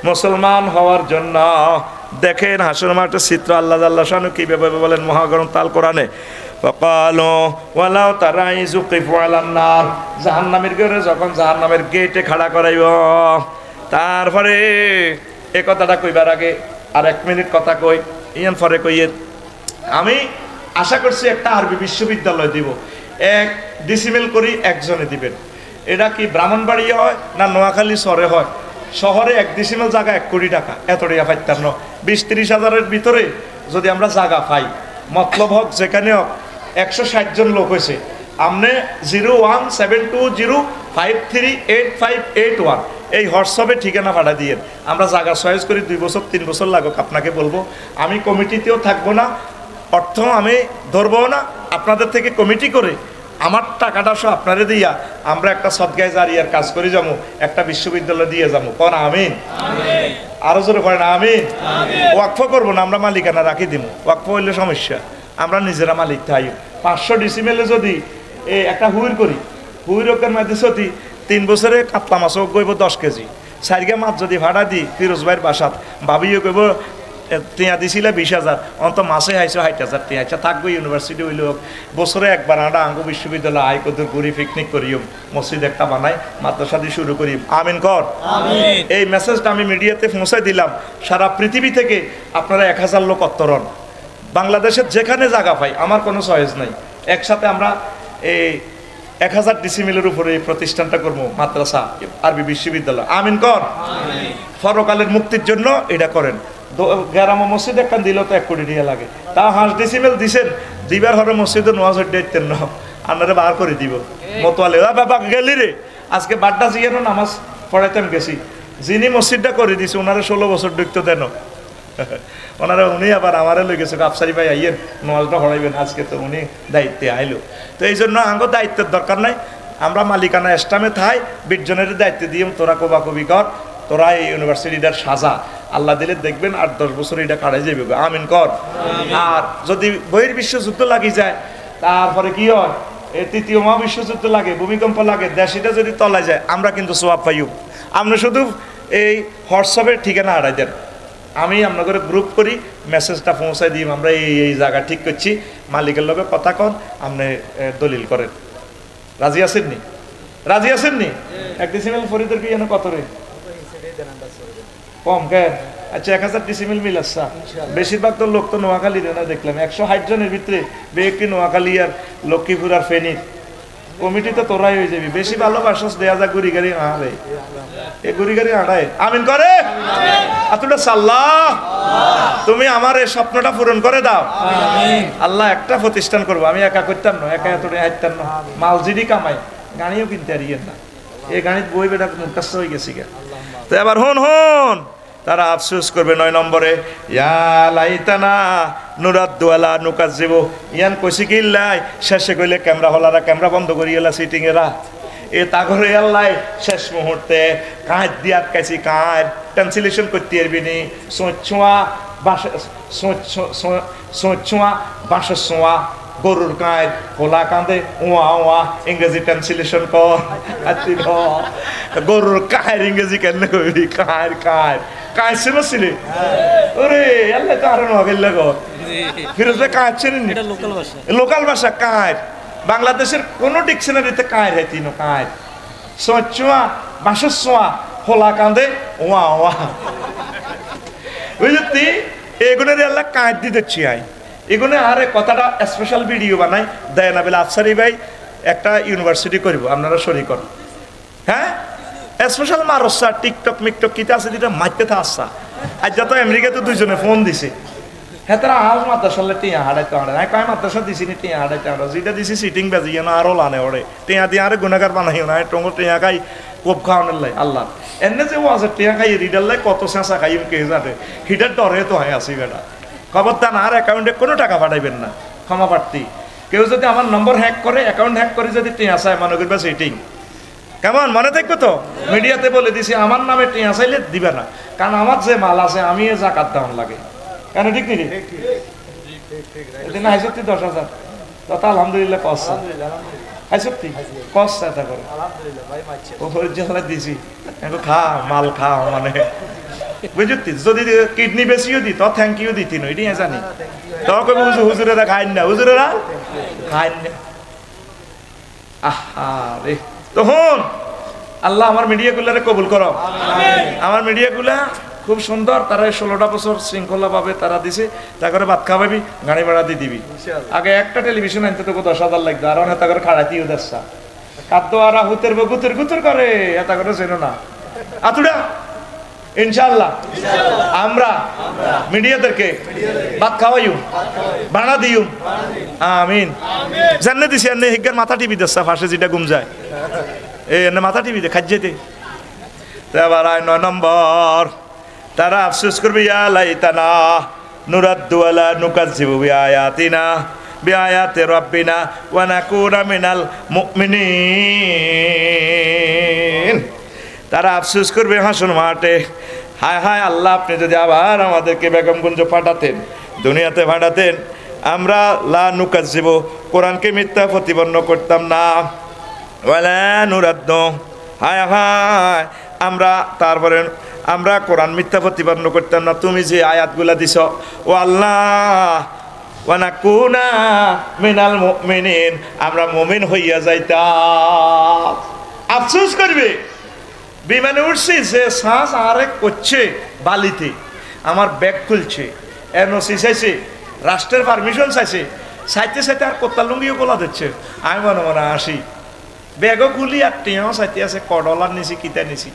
মুসলমান হওয়ার জন্য। দেখেন হাসর মাঠের চিত্র, আল্লাহ আল্লাহ শানু কিভাবে বলেন মহাগ্রন্থ আল কোরআনে, জাহান্নামের ঘরে যখন জাহান্নামের গেটে খাড়া করাইব, তারপরে এ কথাটা কইবার আগে আর 1 মিনিট কথা কই, ইয়ান পরে কইয়ে। আমি আশা করছি একটা আরবি বিশ্ববিদ্যালয় দিব, 1 ডিসিমেল করি একজনে দিবেন। এটা কি ব্রাহ্মণবাড়িয়া হয় না নোয়াখালী শহরে হয়? শহরে 1 ডিসিমেল জায়গা 1 কোটি টাকা, এত টাকা পাইতাম না। 20-30 হাজারের ভিতরে যদি আমরা জায়গা পাই, মতলব হোক যেখানে হোক, 160 জন লোক হয়েছে। আপনি 01720538581 এই হোয়াটসঅ্যাপে ঠিকানা পাঠা দিয়ে আমরা জায়গা চয়েস করি। 2 বছর 3 বছর লাগুক আপনাকে বলবো। আমি কমিটিতেও থাকবো না, অর্থ আমি ধরবো না, আপনাদের থেকে কমিটি করে আমার টাকাটা সব আপনারে দিয়া আমরা একটা সদগায়ে জারিয়ার কাজ করে যাবো, একটা বিশ্ববিদ্যালয় দিয়ে যাবো। কোন আমিন? আরো জোরে করেন আমিন। ওয়াকফ করবো না, আমরা মালিকানা রাখি দিব। ওয়াকফ হইলে সমস্যা, আমরা নিজেরা মালিক থাই। 500 ডিসিমেলে যদি একটা হুইর করি, হুইরকের মধ্যে সতি 3 বছরে কাতলা মাছও গইব 10 কেজি। 4 মাছ যদি ভাড়া দিই ফিরোজ ভাইয়ের বাসাত, ভাবিও কইব টিয়া দিছিলে 20,000, অন্ত মাসে হাইছো 60,000 টিয়া। আচ্ছা থাকবো, ইউনিভার্সিটি হইল বছরে একবার আমরা আঙ্গ বিশ্ববিদ্যালয় আয় কদুর করি, পিকনিক করিও, মসজিদ একটা বানাই, মাদ্রাসা দিয়ে শুরু করি। আমিন কর। এই মেসেজটা আমি মিডিয়াতে পৌঁছাই দিলাম। সারা পৃথিবী থেকে আপনারা 1000 লোক অত্তরণ, বাংলাদেশের যেখানে জায়গা পাই, আমার কোনো চয়েস নাই। একসাথে আমরা এই 1000 ডিসিমেলের উপরে এই প্রতিষ্ঠানটা করবো, মাদ্রাসা আরবি বিশ্ববিদ্যালয়। আমিন কর। পরকালের মুক্তির জন্য এটা করেন। গ্রাম মসজিদ একটা দিল তো 1 কোটি টাকা লাগে, তা 5 ডিসিমেল দিছেন, দিবার হরে মসজিদে নোয়াজ হইতেন না, আপনারা বার করে দিব। মতোয়ালে বাবা গেলি রে, আজকে বাড্ডা জিয়ানো নামাজ পড়াইতাম গেছি, যিনি মসজিদটা করে দিছে ওনারা 16 বছর ঢুকতে দেন, ওনারা উনি আবার আমারে লই গেছে আফসারি ভাই আইয়েন নওয়াজটা হরাইবেন আজকে তো উনি দায়িত্বে আইলো তো এই জন্য আঙ্গ দায়িত্বের দরকার নাই আমরা মালিকানা এস্টামে থাই 20 জনের দায়িত্ব দিয়ে তোরা কবি কর তোরা এই ইউনিভার্সিটিটার সাজা আল্লাহ দিলে দেখবেন 8-10 বছর এটা কাটাই যাবে আমিন কর আর যদি বহির্বিশ্ব যুদ্ধ লাগি যায় তারপরে কি হয় এই তৃতীয় মহাবিশ্বযুদ্ধ লাগে ভূমিকম্প লাগে দেশটা যদি তলায় যায় আমরা কিন্তু সোয়াব পাইব আমরা শুধু এই হোয়াটসঅ্যাপের ঠিকানা হারাই দেন আমি আপনাদের গ্রুপ করি মেসেজটা পৌঁছাই দিই আমরা এই জায়গা ঠিক করছি মালিকের লগে কথা কন আপনি দলিল করেন রাজি আছেননি রাজি আছেননি 1 ডিসিমেল ফরিদের কি যেন কত রে কম কে আচ্ছা 1000 ডিসিমেল মিল আসা বেশিরভাগ তো লোক তো নোয়াখালী না দেখলাম 160 জনের ভিতরে ব্যক্তি নোয়াখালী আর লক্ষ্মীপুর আর ফেনীর কমিটি তো তোরাই হয়ে যাবি বেশি ভালোবাসস দেয়া যা গুড়ি গাড়ি আড়ে এই গুড়ি গাড়ি আড়ায় আমিন করে আতুটা সাল্লাহ তুমি আমার এই স্বপ্নটা পূরণ করে দাও আল্লাহ একটা প্রতিষ্ঠান করবো আমি একা করতাম না একা এত হাইতাম না মালজিডি কামাই গাড়িও কিনতে আরিয়েন না এই গাড়ির বই বেটা মুখস্থ হয়ে গেছি গা তো এবার হন তারা আফসোস করবে 9 নম্বরে ইয়া লাইতানা নুরাদ্দুয়ালা নুকাজ্জিবু ইয়ান কইছি কি লাই শেষে কইলে ক্যামেরা হলারা ক্যামেরা বন্ধ করিয়েলা সিটিং এরা এ তাগরে আল্লাহ শেষ মুহূর্তে কাঁচ দিয়ে আটকাইছি কাঁচ ট্রান্সলেশন করতে পারবিনি সোঁচুয়া বাস সোঁচুয়া বাঁশছোয়া গরুর কাঁচ খোলা কাঁদে ওয়া ওয়া ইংরেজি ট্রান্সলেশন কর আচ্ছি গরুর কাঁয়ের ইংরেজি কেন কইবি কাঁয়ের কাঁয়ের কাঁচ ছিল ওরে আল্লাহ তো আরো নগেল গো ফিরোজ ভাই কাঁচ ছিলেন লোকাল ভাষা কাঁচ বাংলাদেশের কোন ডিকশনারিতে কাঁয়ের হয় তিন কাঁয়ের সোঁচুয়া বাঁশছোয়া খোলা কাঁদে ওয়া ওয়া বুঝলি এগুলোর আল্লাহ কাঁচ দিয়ে দিচ্ছি আই এগুলো আরে কথাটা স্পেশাল ভিডিও বানাই দেয় না বলে আফসারি ভাই একটা ইউনিভার্সিটি করবো আপনারা শরীর করেন হ্যাঁ স্পেশাল মারসা টিকটক মিকটক কিতা আছে যেটা মাইতে থা আসা আজ যত আমেরিকাতে 2 জনে ফোন দিছে হ্যাঁ তারা আজ মাদ্রাসালে টিয়া হাড়াইতে হাড়ে না কয় মাদ্রাসা দিছি নি টিয়া হাড়াইতে হাড়ে যেটা দিছি সিটিং বাজিয়ে না আরো লানে ওরে টিয়া দিয়ে আরে গুণাগার বানাইও না টঙ্গ টিয়া খাই কোপ খাওয়ানোর লাই আল্লাহ এনে যে ওয়াজ টিয়া খাই রিডার লাই কত চেঁচা খাই কে জানে হিটার ডরে তো হয় আসি বেটা খবরদার আর অ্যাকাউন্টে কোনো টাকা পাঠাইবেন না ক্ষমা প্রার্থী কেউ যদি আমার নম্বর হ্যাক করে অ্যাকাউন্ট হ্যাক করে যদি টিয়া চায় মনে করবে সিটিং কেমন মনে থাকবে তো মিডিয়াতে বলে দিছি আমার নামে টিয়া চাইলে দিবে না কারণ আমার যে মাল আছে আমি জাকাত দেওয়ান লাগে কেন ঠিক নেই এদিন আইসত্তি 10,000 তথা আলহামদুলিল্লাহ কস আইসত্তি কস এটা করে ও দিছি খা মাল খা মানে বুঝতি যদি কিডনি বেশিও দিত থ্যাংক ইউ দিতি না এটি জানি তখন হুজুরেরা খাইন না হুজুরেরা খাইন না আহা রে তখন আল্লাহ আমার মিডিয়াগুলারে কবুল করো আমার মিডিয়াগুলা খুব সুন্দর তারা 16টা বছর শৃঙ্খলা ভাবে তারা দিছে তারপরে ভাত খাওয়াবি গাড়ি ভাড়া দিয়ে দিবি আগে একটা টেলিভিশন আনতে তো 10,000 লাগতো আর অনেক করে খাড়াইতেও দেশা খাদ্য আর হুতের গুতুর গুতুর করে এত করে চেনো না আতুড়া ইনশাআল্লাহ আমরা মিডিয়াদেরকে ভাত খাওয়াইও ভাড়া দিও আমিন জান্নাত দিছি এনে হিগার মাথা টিভি দেশা ফাঁসে যেটা ঘুম যায় এই এনে মাথা টিভি দে খাজ্জেতে এবার 9 নম্বর তারা আফসোস করবে ইয়া লাইতানা নুরাদ্দু আলা নুকাজ্জিবু বিআয়াতিনা বিআয়াতি রাব্বিনা ওয়া নাকুনা মিনাল মুমিনিন তারা আফসোস করবে হাসন মাঠে হায় হায় আল্লাহ আপনি যদি আবার আমাদেরকে বেগমগঞ্জ পাঠাতেন দুনিয়াতে পাঠাতেন আমরা লা নুকাজ্জিবু কোরআনকে মিথ্যা প্রতিপন্ন করতাম না ওয়ালা নুরাদ্দু হায় হায় আমরা তারপরে আমরা কোরআন মিথ্যা প্রতিপন্ন করতাম না তুমি যে আয়াতগুলা দিছ ও আল্লাহ ওয়া নাকুনা মিনাল মুমিনিন আমরা মুমিন হইয়া যাইতাম আফসোস করবে বিমানে উঠছি যে শ্বাস আরেক করছে বালিতে আমার ব্যাগ খুলছে এনওসি চাইছে রাষ্ট্রের পারমিশন চাইছে চাইতে চাইতে আর কোত্তা লুঙ্গিও গোলা দিচ্ছে আমি মনে মনে আসি ব্যাগও খুলি আর টেঁও চাইতে আছে $1 নিছি কিতা নিছি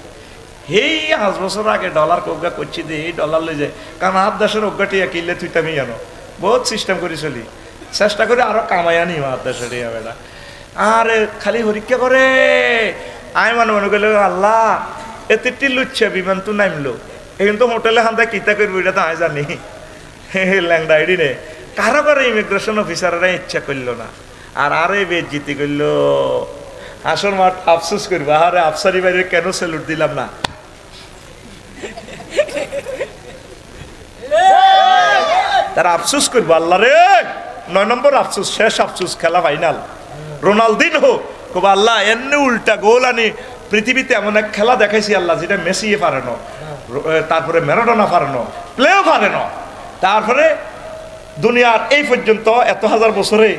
হেই 5 বছর আগে ডলার কজ্ঞা করছি যে এই ডলার লই যায় কারণ আর দেশের অজ্ঞাটিয়া কিনলে তুই আমি জানো বহুত সিস্টেম করে চলি চেষ্টা করে আরো কামাই আনি আর দেশের বেটা আর খালি পরীক্ষা করে আমি মনে মনে করলে আল্লাহ এতে লুচ্ছে বিমান তো নামলো কিন্তু হোটেলে হান্তায় কিতা করবো এটা তো আমি জানি ল্যাংডা আইডি নে কারো কারো ইমিগ্রেশন অফিসাররা ইচ্ছা করলো না আর আরে বেজ্জিতি করলো আসল মাঠ আফসোস করবো আরে আফসারি বাইরে কেন স্যালুট দিলাম না তারা আফসোস করবো আল্লাহ রে 9 নম্বর আফসোস শেষ আফসোস খেলা ফাইনাল রোনালদিনহো খুব আল্লাহ এমনি উল্টা গোল আনি পৃথিবীতে এমন এক খেলা দেখাইছি আল্লাহ যেটা মেসিয়ে পারেন তারপরে ম্যারাডোনা পারেন প্লেও পারেন তারপরে দুনিয়ার এই পর্যন্ত এত হাজার বছরে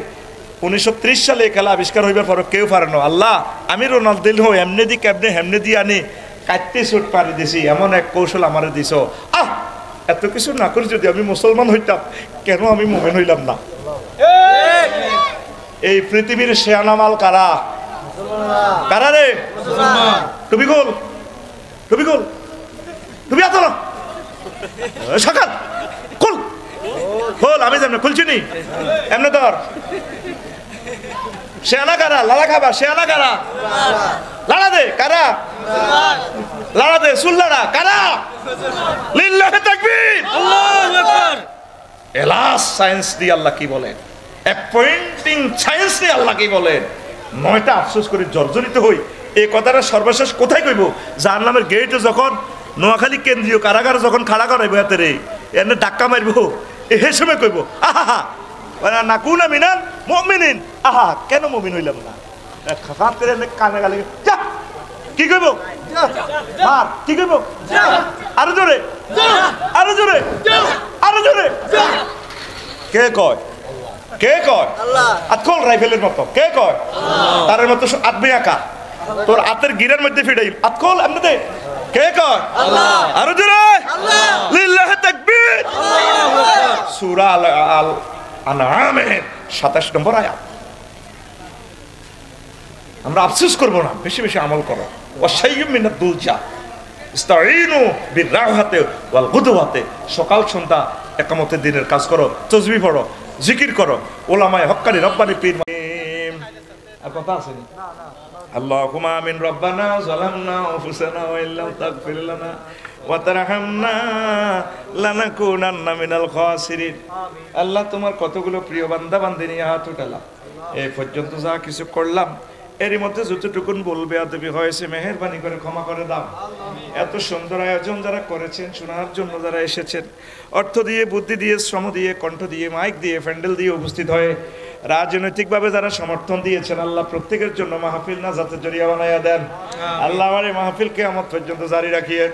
1930 সালে এই খেলা আবিষ্কার হইবার পর কেউ পারেন আল্লাহ আমি রোনালদিনহো এমনি দি কেমনে হেমনে দিয়ে আনি কাটতে সুট পারি দিছি এমন এক কৌশল আমারে দিছ এত কিছু না করে যদি আমি মুসলমান হইতাম কেন আমি মুমিন হইলাম না এই পৃথিবীর শেয়ানামাল কারা কারা রে টুপি গোল টুপি গোল টুপি আতো না সকাল খুল খোল আমি যেমন খুলছি নি এমনি ধর শেয়ানা কারা লালা খাবা শেয়ানা কারা লাড়া দে কারা লাড়া দে সুল্লাড়া কারা লিল্লাহি তাকবীর আল্লাহু আকবার এলাস সায়েন্স দিয়ে আল্লাহ কি বলেন অ্যাপয়েন্টিং সায়েন্স দিয়ে আল্লাহ কি বলেন 9টা আফসোস করে জর্জরিত হই এই কথাটা সর্বশেষ কোথায় কইব জাহান্নামের গেটে যখন নোয়াখালী কেন্দ্রীয় কারাগারে যখন খাড়া করাইবো হাতে রে এনে ধাক্কা মারবো এই সময় কইব আহা না কুনা মিনাল মুমিনিন আহা কেন মুমিন হইলাম না খাফাত করে কানে গালে যা কি কইব মার কি কইব আরো জোরে আরো জোরে আরো জোরে কে কয় কে কয় আল্লাহ আতকল রাইফেলের মতো কে কয় আল্লাহ তার মতো আদমি একা তোর হাতের গিরার মধ্যে ফিডাই আতকল আমনে কে কয় আল্লাহ আরো জোরে আল্লাহ লিল্লাহি তাকবীর আল্লাহু আকবার সূরা আল আনআমের 27 নম্বর আয়াত আমরা আফসোস করব না বেশি বেশি আমল করো ওয়াশাইয়ুম মিনাদ দুলজা ইস্তাঈনু বিররাহাতি ওয়াল গুদওয়াতি সকাল সন্ধ্যা একামতের দিনের কাজ করো তাসবিহ পড়ো জিকির করো উলামায়ে হক্কানি রব্বানি পীর আর কথা আছে না আল্লাহুম্মা আমিন রব্বানা যালামনা আনফুসানা ওয়া ইল্লাম তাগফির লানা ওয়া তারহামনা লানাকুনান্না মিনাল খাসিরিন আল্লাহ তোমার কতগুলো প্রিয় বান্দা বান্দিনী হাত উঠালাম এই পর্যন্ত যা কিছু করলাম এরই মধ্যে যতটুকুন বলবে আদবি হয়েছে মেহেরবানি করে ক্ষমা করে দাও এত সুন্দর আয়োজন যারা করেছেন শোনার জন্য যারা এসেছেন অর্থ দিয়ে বুদ্ধি দিয়ে শ্রম দিয়ে কণ্ঠ দিয়ে মাইক দিয়ে প্যান্ডেল দিয়ে উপস্থিত হয়ে রাজনৈতিকভাবে যারা সমর্থন দিয়েছেন আল্লাহ প্রত্যেকের জন্য মাহফিল নাজাতের জরিয়া বানাইয়া দেন আল্লাহ আমার এই মাহফিল কিয়ামত পর্যন্ত জারি রাখিয়ে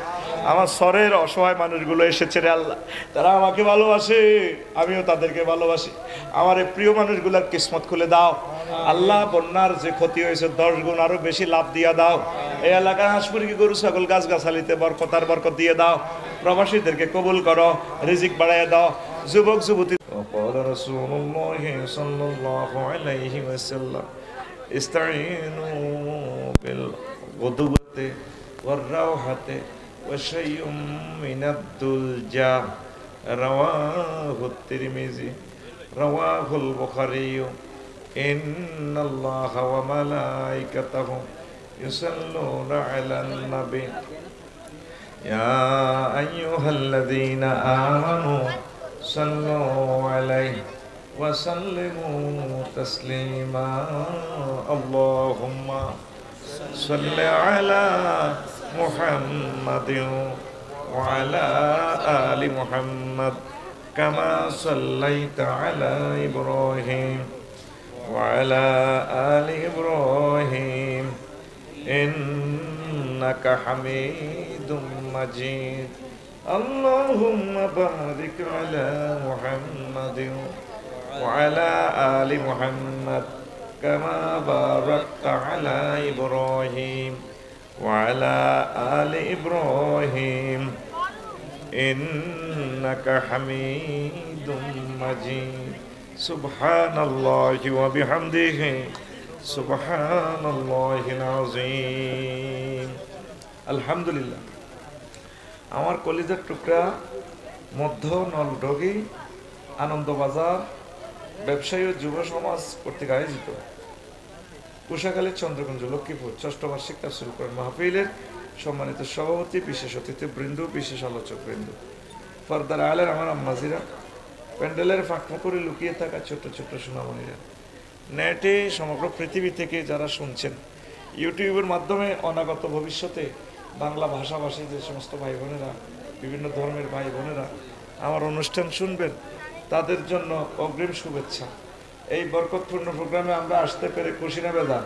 আমার স্বরের অসহায় মানুষগুলো এসেছে রে আল্লাহ তারা আমাকে ভালোবাসে আমিও তাদেরকে ভালোবাসি আমার এই প্রিয় মানুষগুলোর কিসমত খুলে দাও আল্লাহ বন্যার যে ক্ষতি হয়েছে 10 গুণ আরো বেশি লাভ দিয়া দাও এই এলাকার হাঁস মুরগি গরু ছাগল গাছ গাছালিতে বরকতার বরকত দিয়ে দাও প্রবাসীদেরকে কবুল করো রিজিক বাড়াইয়া দাও যুবক যুবতী قال رسول الله صلى الله عليه وسلم استعينوا بالغدوة والروحة وشيء من الدلجة رواه الترمذي رواه البخاري إن الله وملائكته يصلون على النبي يا أيها الذين آمنوا صلوا عليه وسلموا تسليما اللهم صل على محمد وعلى آل محمد كما صليت على إبراهيم وعلى آل إبراهيم إنك حميد مجيد اللهم بارك على محمد وعلى آل محمد كما باركت على إبراهيم وعلى آل إبراهيم إنك حميد مجيد سبحان الله وبحمده سبحان الله العظيم الحمد لله আমার কলিজার টুকরা মধ্য নলডগি আনন্দবাজার ব্যবসায়ী ও যুব সমাজ কর্তৃক আয়োজিত কুশাখালী চন্দ্রগঞ্জ লক্ষ্মীপুর 6ষ্ঠ বার্ষিক তাফসীর কোরআন মাহফিলের সম্মানিত সভাপতি, বিশেষ অতিথিবৃন্দ, বিশেষ আলোচকবৃন্দ, পর্দার আলের আমার আম্মাজিরা, প্যান্ডেলের ফাঁকফোকরে লুকিয়ে থাকা ছোট্ট ছোট্ট সোনামণিরা, নেটে সমগ্র পৃথিবী থেকে যারা শুনছেন, ইউটিউবের মাধ্যমে অনাগত ভবিষ্যতে বাংলা ভাষাভাষী যে সমস্ত ভাই বোনেরা, বিভিন্ন ধর্মের ভাই বোনেরা আমার অনুষ্ঠান শুনবেন, তাদের জন্য অগ্রিম শুভেচ্ছা। এই বরকতপূর্ণ প্রোগ্রামে আমরা আসতে পেরে খুশি না বেদা?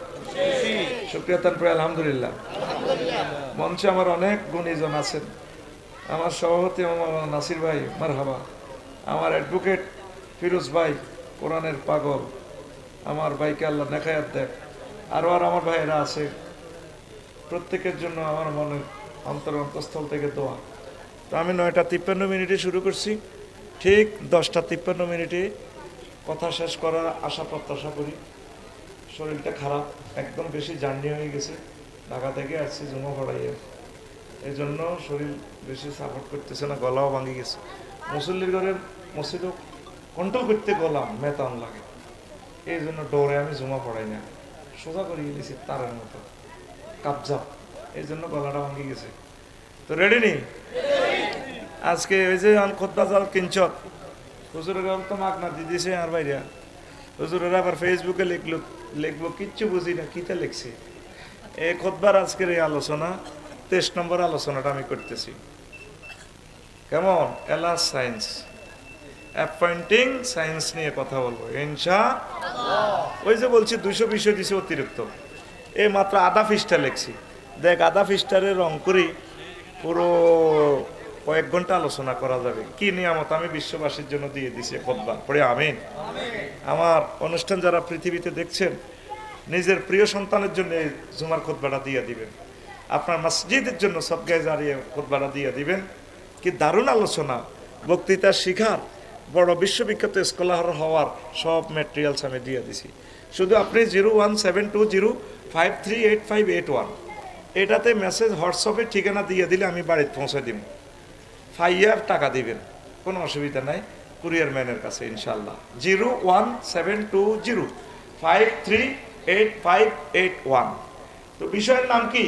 শুকরিয়া তান পরে আলহামদুলিল্লাহ। মঞ্চে আমার অনেক গুণীজন আছেন। আমার সভাপতি আমার নাসির ভাই মারহাবা, আমার অ্যাডভোকেট ফিরোজ ভাই কোরআনের পাগল, আমার ভাইকে আল্লাহ নেখায়াত দেখ, আরও আমার ভাইয়েরা আছে, প্রত্যেকের জন্য আমার মনের অন্তরস্থল থেকে দোয়া। তো আমি 9:53 মিনিটে শুরু করছি, ঠিক 10:53 মিনিটে কথা শেষ করার আশা প্রত্যাশা করি। শরীরটা খারাপ, একদম বেশি জার্নি হয়ে গেছে, ঢাকা থেকে আসছি জমা পড়াইয়া, এই জন্য শরীর বেশি সাপোর্ট করতেছে না, গলাও ভাঙি গেছে। মুসল্লির ঘরের মসজিদও কন্ট্রোল করতে গলাম মেতান লাগে, এই জন্য ডোরে আমি জমা পড়াই না, সোজা করে গেছি তারের মতো কাবজাব, এই জন্য গলাটা ভাঙি গেছে। তো রেডি নি? আজকে ওই যে খোদ্দা জাল কিঞ্চত হুজুরের তো মাগনা দিয়ে দিয়েছে আর বাইরে, হুজুরের আবার ফেসবুকে লিখবো কিচ্ছু বুঝি না কিতা লিখছে। এই খোদ্বার আজকের এই আলোচনা 23 নম্বর আলোচনাটা আমি করতেছি। কেমন? এলাস সায়েন্স, অ্যাপয়েন্টিং সায়েন্স নিয়ে কথা বলবো ইনশাআল্লাহ। ওই যে বলছি 200 বিষয় দিছে অতিরিক্ত, এই মাত্র আধা পৃষ্ঠা লিখছি, দেখ আধা পৃষ্ঠারে রং করি পুরো কয়েক ঘন্টা আলোচনা করা যাবে। কি নিয়ামত আমি বিশ্ববাসীর জন্য দিয়ে দিছি খোদবা পড়ে আমিন। আমার অনুষ্ঠান যারা পৃথিবীতে দেখছেন, নিজের প্রিয় সন্তানের জন্য এই জুমার খোদবাটা দিয়ে দিবেন, আপনার মসজিদের জন্য সদকায়ে জারিয়া খোদবাটা দিয়ে দিবেন। কি দারুণ আলোচনা, বক্তৃতা শিখার, বড় বিশ্ববিখ্যাত স্কলার হওয়ার সব ম্যাটেরিয়ালস আমি দিয়ে দিছি। শুধু আপনি 01720538581 এটাতে মেসেজ হোয়াটসঅ্যাপে ঠিকানা দিয়ে দিলে আমি বাড়িতে পৌঁছে দিব, ফাইয়ার টাকা দিবেন, কোনো অসুবিধা নাই, কুরিয়ার ম্যানের কাছে ইনশাল্লাহ। 01720538581। তো বিষয়ের নাম কি?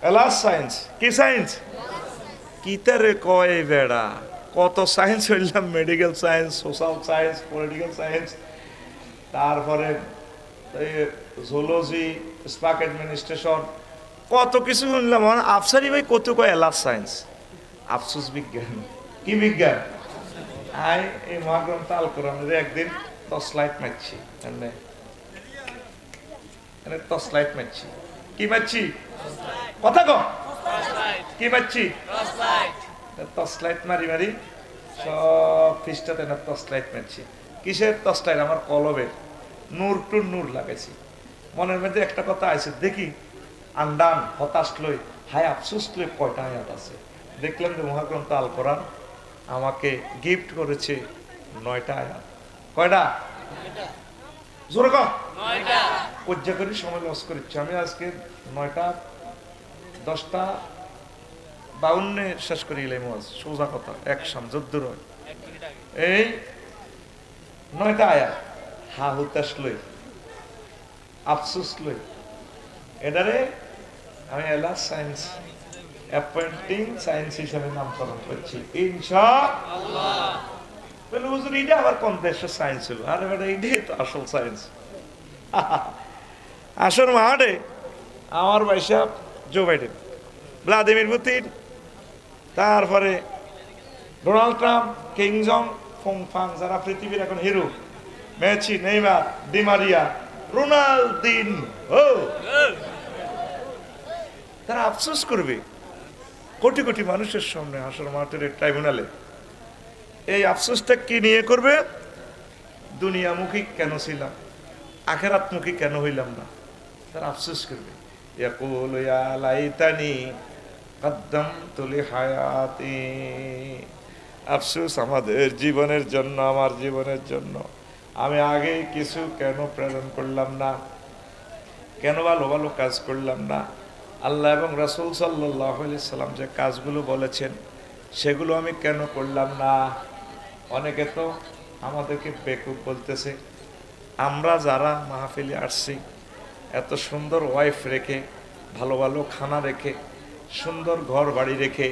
Alas science. কি সায়েন্স? কিতারে কয় বেড়া, কত সায়েন্স হইলাম, medical science, social science, political science, তারপরে জুলজি, স্পাক অ্যাডমিনিস্ট্রেশন, কত কিছু শুনলাম। আফসারি ভাই কত কয় এলাস সায়েন্স, আফসোস বিজ্ঞান। কি বিজ্ঞান? আই এই মহাগ্রন্থ আল কোরআনের একদিন টর্চলাইট মারছি, টর্চলাইট মারছি। কি মারছি? কথা কম। কি মারছি? টর্চলাইট মারি মারি সব পৃষ্ঠাতে না টর্চলাইট মারছি। কিসের টর্চলাইট? আমার কলবের নূর টু নূর লাগাইছি। মনের মধ্যে একটা কথা আছে, দেখি আন্দান হতাশ লই হায় আফসোস লই কয়টা আয়াত আছে। দেখলাম যে মহাগ্রন্থ আল কোরআন আমাকে গিফট করেছে 9টা আয়াত। কয়টা? জোরে কম। 9টা। পর্যা করে সময় লস করেছি আমি। আজকে 9টা 10:52 শেষ করে গেলাম। সোজা কথা, এক সামজদ্দুর হয় এই 9টা আয়াত। হা হুতাশ লই, আফসোস লই, এটারে আমি এলাস সায়েন্স, অ্যাপয়েন্টিং সায়েন্স হিসাবে নামকরণ করছি ইনশাআল্লাহ। বলে হুজুর এটা আবার কোন দেশের সায়েন্স হলো? আরে বেটা এটাই তো আসল সায়েন্স। আসল মাঠে আমার ভাই সাহেব জো বাইডেন, ভ্লাদিমির পুতিন, তারপরে ডোনাল্ড ট্রাম্প, কিং জং ফং ফাং, যারা পৃথিবীর এখন hero, Messi, Neymar, Di Maria, Ronaldinho, তারা আফসোস করবে কোটি কোটি মানুষের সামনে হাসর মাঠের ট্রাইব্যুনালে। এই আফসোসটা কি নিয়ে করবে? দুনিয়ামুখী কেন ছিলাম, আখেরাতমুখী কেন হইলাম না, তারা আফসোস করবে। ইয়াকুলু ইয়া লাইতানি কদ্দামতু লিহায়াতি। আফসোস আমাদের জীবনের জন্য, আমার জীবনের জন্য আমি আগে কিছু কেন প্রেরণ করলাম না, কেন ভালো ভালো কাজ করলাম না। আল্লাহ এবং রাসূল সাল্লাল্লাহু আলাইহি সাল্লাম যে কাজগুলো বলেছেন সেগুলো আমি কেন করলাম না। অনেকে তো আমাদেরকে বেকুব বলতেছে। আমরা যারা মাহফিলে আসছি, এত সুন্দর ওয়াইফ রেখে, ভালো ভালো খানা রেখে, সুন্দর ঘর বাড়ি রেখে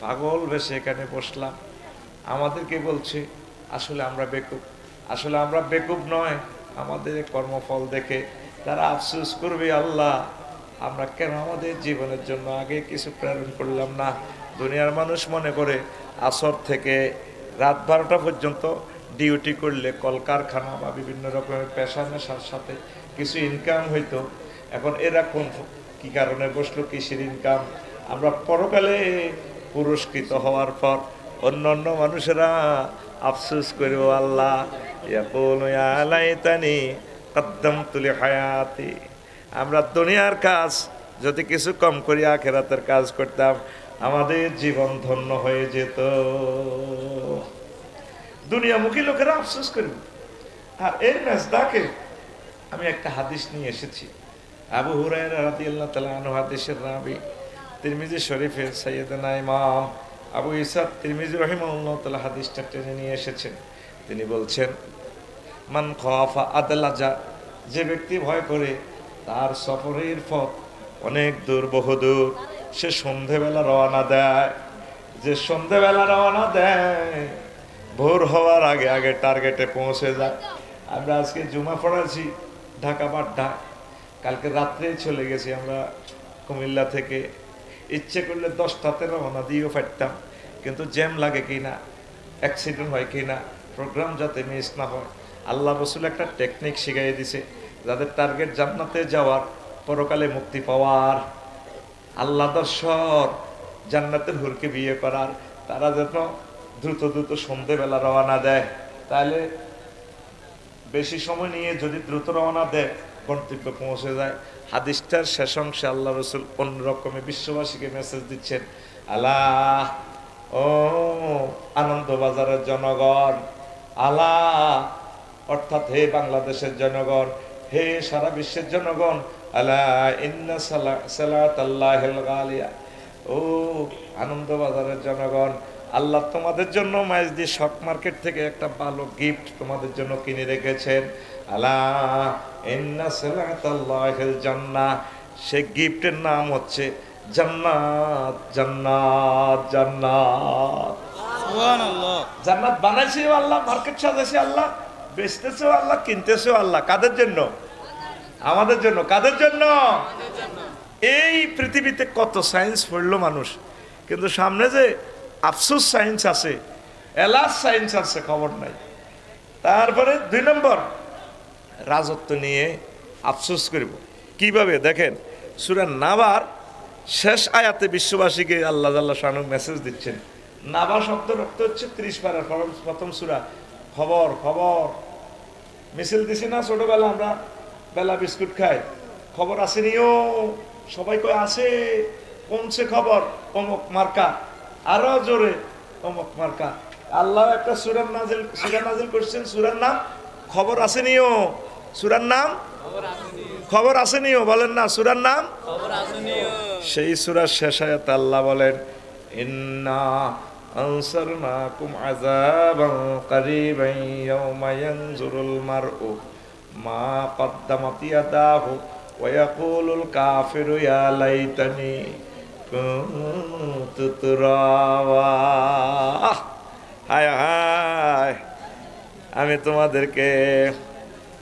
পাগল বেশে এখানে বসলাম। আমাদেরকে বলছে আসলে আমরা বেকুব। আসলে আমরা বেকুব নয়, আমাদের কর্মফল দেখে তারা আফসোস করবে, আল্লাহ আমরা কেন আমাদের জীবনের জন্য আগে কিছু প্রেরণ করলাম না। দুনিয়ার মানুষ মনে করে আসর থেকে রাত 12টা পর্যন্ত ডিউটি করলে কলকারখানা বা বিভিন্ন রকমের পেশা নেশার সাথে কিছু ইনকাম হইতো। এখন এরা কোন কি কারণে বসলো, কিসের ইনকাম? আমরা পরকালে পুরস্কৃত হওয়ার পর অন্য অন্য মানুষেরা আফসোস করবো, আল্লাহ ইয়াকুলু ইয়া লাইতানি কদ্দামতু লিহায়াতি, আমরা দুনিয়ার কাজ যদি কিছু কম করি আখিরাতের কাজ করতাম, আমাদের জীবন ধন্য হয়ে যেত। দুনিয়ামুখী লোকেরা আফসোস করবে। আর এর মেজদাকে আমি একটা হাদিস নিয়ে এসেছি, আবু হুরায়রা রাদিয়াল্লাহু তাআলা আনহু হাদিসের রাবী, তিরমিজি শরীফের সাইয়েদনা ইমাম আবু ঈসা তিরমিজি রাহিমাহুল্লাহ তাআলা হাদিসটা টেনে নিয়ে এসেছেন। তিনি বলছেন, মান খাফা আদলাজা, যে ব্যক্তি ভয় করে তার সফরের পথ অনেক দূর বহুদূর, সে সন্ধেবেলা রওনা দেয়। যে সন্ধেবেলা রওনা দেয় ভোর হওয়ার আগে আগে টার্গেটে পৌঁছে যায়। আমরা আজকে জুমা পড়াচ্ছি ঢাকা বাড্ডা, কালকে রাত্রে চলে গেছি আমরা কুমিল্লা থেকে। ইচ্ছে করলে 10টাতে রওনা দিয়েও পারতাম, কিন্তু জ্যাম লাগে কিনা, অ্যাক্সিডেন্ট হয় কিনা, প্রোগ্রাম যাতে মিস না হয়। আল্লাহ রসুল একটা টেকনিক শিখাই দিছে, যাদের টার্গেট জান্নাতে যাওয়ার, পরকালে মুক্তি পাওয়ার, আল্লাহ দর্শন, জান্নাতের হুরকে বিয়ে করার, তারা যেন দ্রুত দ্রুত সন্ধেবেলা রওনা দেয়। তাহলে বেশি সময় নিয়ে যদি দ্রুত রওনা দেয় গন্তব্যে পৌঁছে যায়। হাদিসটার শেষ অংশে আল্লাহ রসুল অন্যরকমে বিশ্ববাসীকে মেসেজ দিচ্ছেন, আল্লাহ ও আনন্দবাজারের জনগণ, আল্লাহ অর্থাৎ হে বাংলাদেশের জনগণ, হে সারা বিশ্বের জনগণ, আলা ইন্না সালাতাল্লাহিল গালিয়া, ও আনন্দবাজারের জনগণ, আল্লাহ তোমাদের জন্য মাইজদি শক মার্কেট থেকে একটা ভালো গিফট তোমাদের জন্য কিনে রেখেছেন। আলা ইন্না সালাতাল্লাহিল জান্নাহ, সেই গিফটের নাম হচ্ছে জান্নাত। জান্নাত জান্নাত সুবহানাল্লাহ। জান্নাত বানাইছেও আল্লাহ, মার্কেট সাজাইছে আল্লাহ, বেচতেছেও আল্লাহ, কিনতেছেও আল্লাহ। কাদের জন্য? আমাদের জন্য। কাদের জন্য? এই পৃথিবীতে কত সায়েন্স পড়লো মানুষ, কিন্তু সামনে যে আফসোস সায়েন্স আছে, এলাস সায়েন্স আছে, খবর নাই। তারপরে 2 নম্বর, রাজত্ব নিয়ে আফসোস করব কিভাবে? দেখেন সূরা নাবার শেষ আয়াতে বিশ্ববাসীকে আল্লাহ জাল্লা শানু মেসেজ দিচ্ছেন। নাবা শব্দ রক্ত হচ্ছে 30 পারার প্রথম সূরা। খবর খবর মিছিল দিছি না ছোটবেলা, আমরা বেলা বিস্কুট খাই, খবর আসেনিও, সবাই কয় আছে, কমছে খবর, অমুক মার্কা, আরো জোরে অমুক মার্কা। আল্লাহ একটা সূরা নাজিল করছেন, সূরার নাম খবর আসেনিও। সূরার নাম খবর আসেনিও, বলেন না সূরার নাম খবর আসেনিও। সেই সূরার শেষ আয়াতে আল্লাহ বলেন, ইন্না আনসারনাকুম আযাবান কারীবান ইয়াওমা ইয়ানজুরুল মারউ মা কদ্দামাত ইয়াদাহু ওয়া ইয়াকুলুল কাফিরু ইয়া লাইতানি কুনতু তুরাবা। হায় হায়, আমি তোমাদেরকে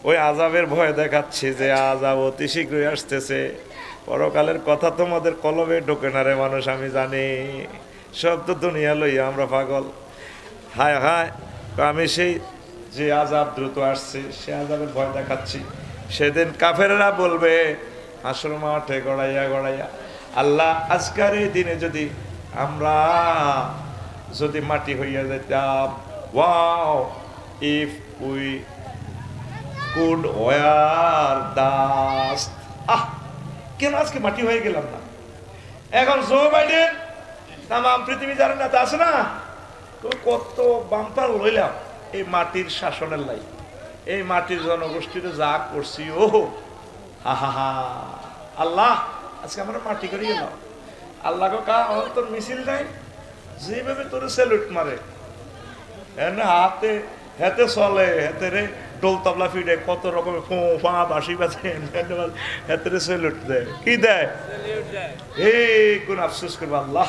ওই আযাবের ভয় দেখাচ্ছি যে আযাব অতি শীঘ্রই আসতেছে। পরকালের কথা তোমাদের কলবে ঢোকে না রে মানুষ, আমি জানি। সব তো দুনিয়া লইয়া আমরা পাগল। হায় হায়, আমি সেই যে আযাব দ্রুত আসছে সে আযাবের ভয় দেখাচ্ছি। সেদিন কাফেররা বলবে হাসর মাঠে গড়াইয়া গড়াইয়া, আল্লাহ আজকের এই দিনে যদি আমরা মাটি হইয়া যেতাম, wow if we could were dust. কেন আজকে মাটি হয়ে গেলাম না? এখন জো বাইডেন তাম পৃথিবী যারা নেতা আছে না, কত বাম্পার লইলাম এই মাটির শাসনের লাই, এই মাটির জনগোষ্ঠীতে যা করছি, ও হা হা হা। আল্লাহ আজকে আমরা মাটি করে গেলাম। আল্লাহ কা তোর মিছিল নাই, যেভাবে তোর স্যালুট মারে, হাতে হাতে চলে, হাতে রে ডোল তবলা ফিডে কত রকমের ফোঁ ফা বাঁশি বাজে হাতে সেলুট দেয়, কি দেয়? এই কোন আফসোস করবো আল্লাহ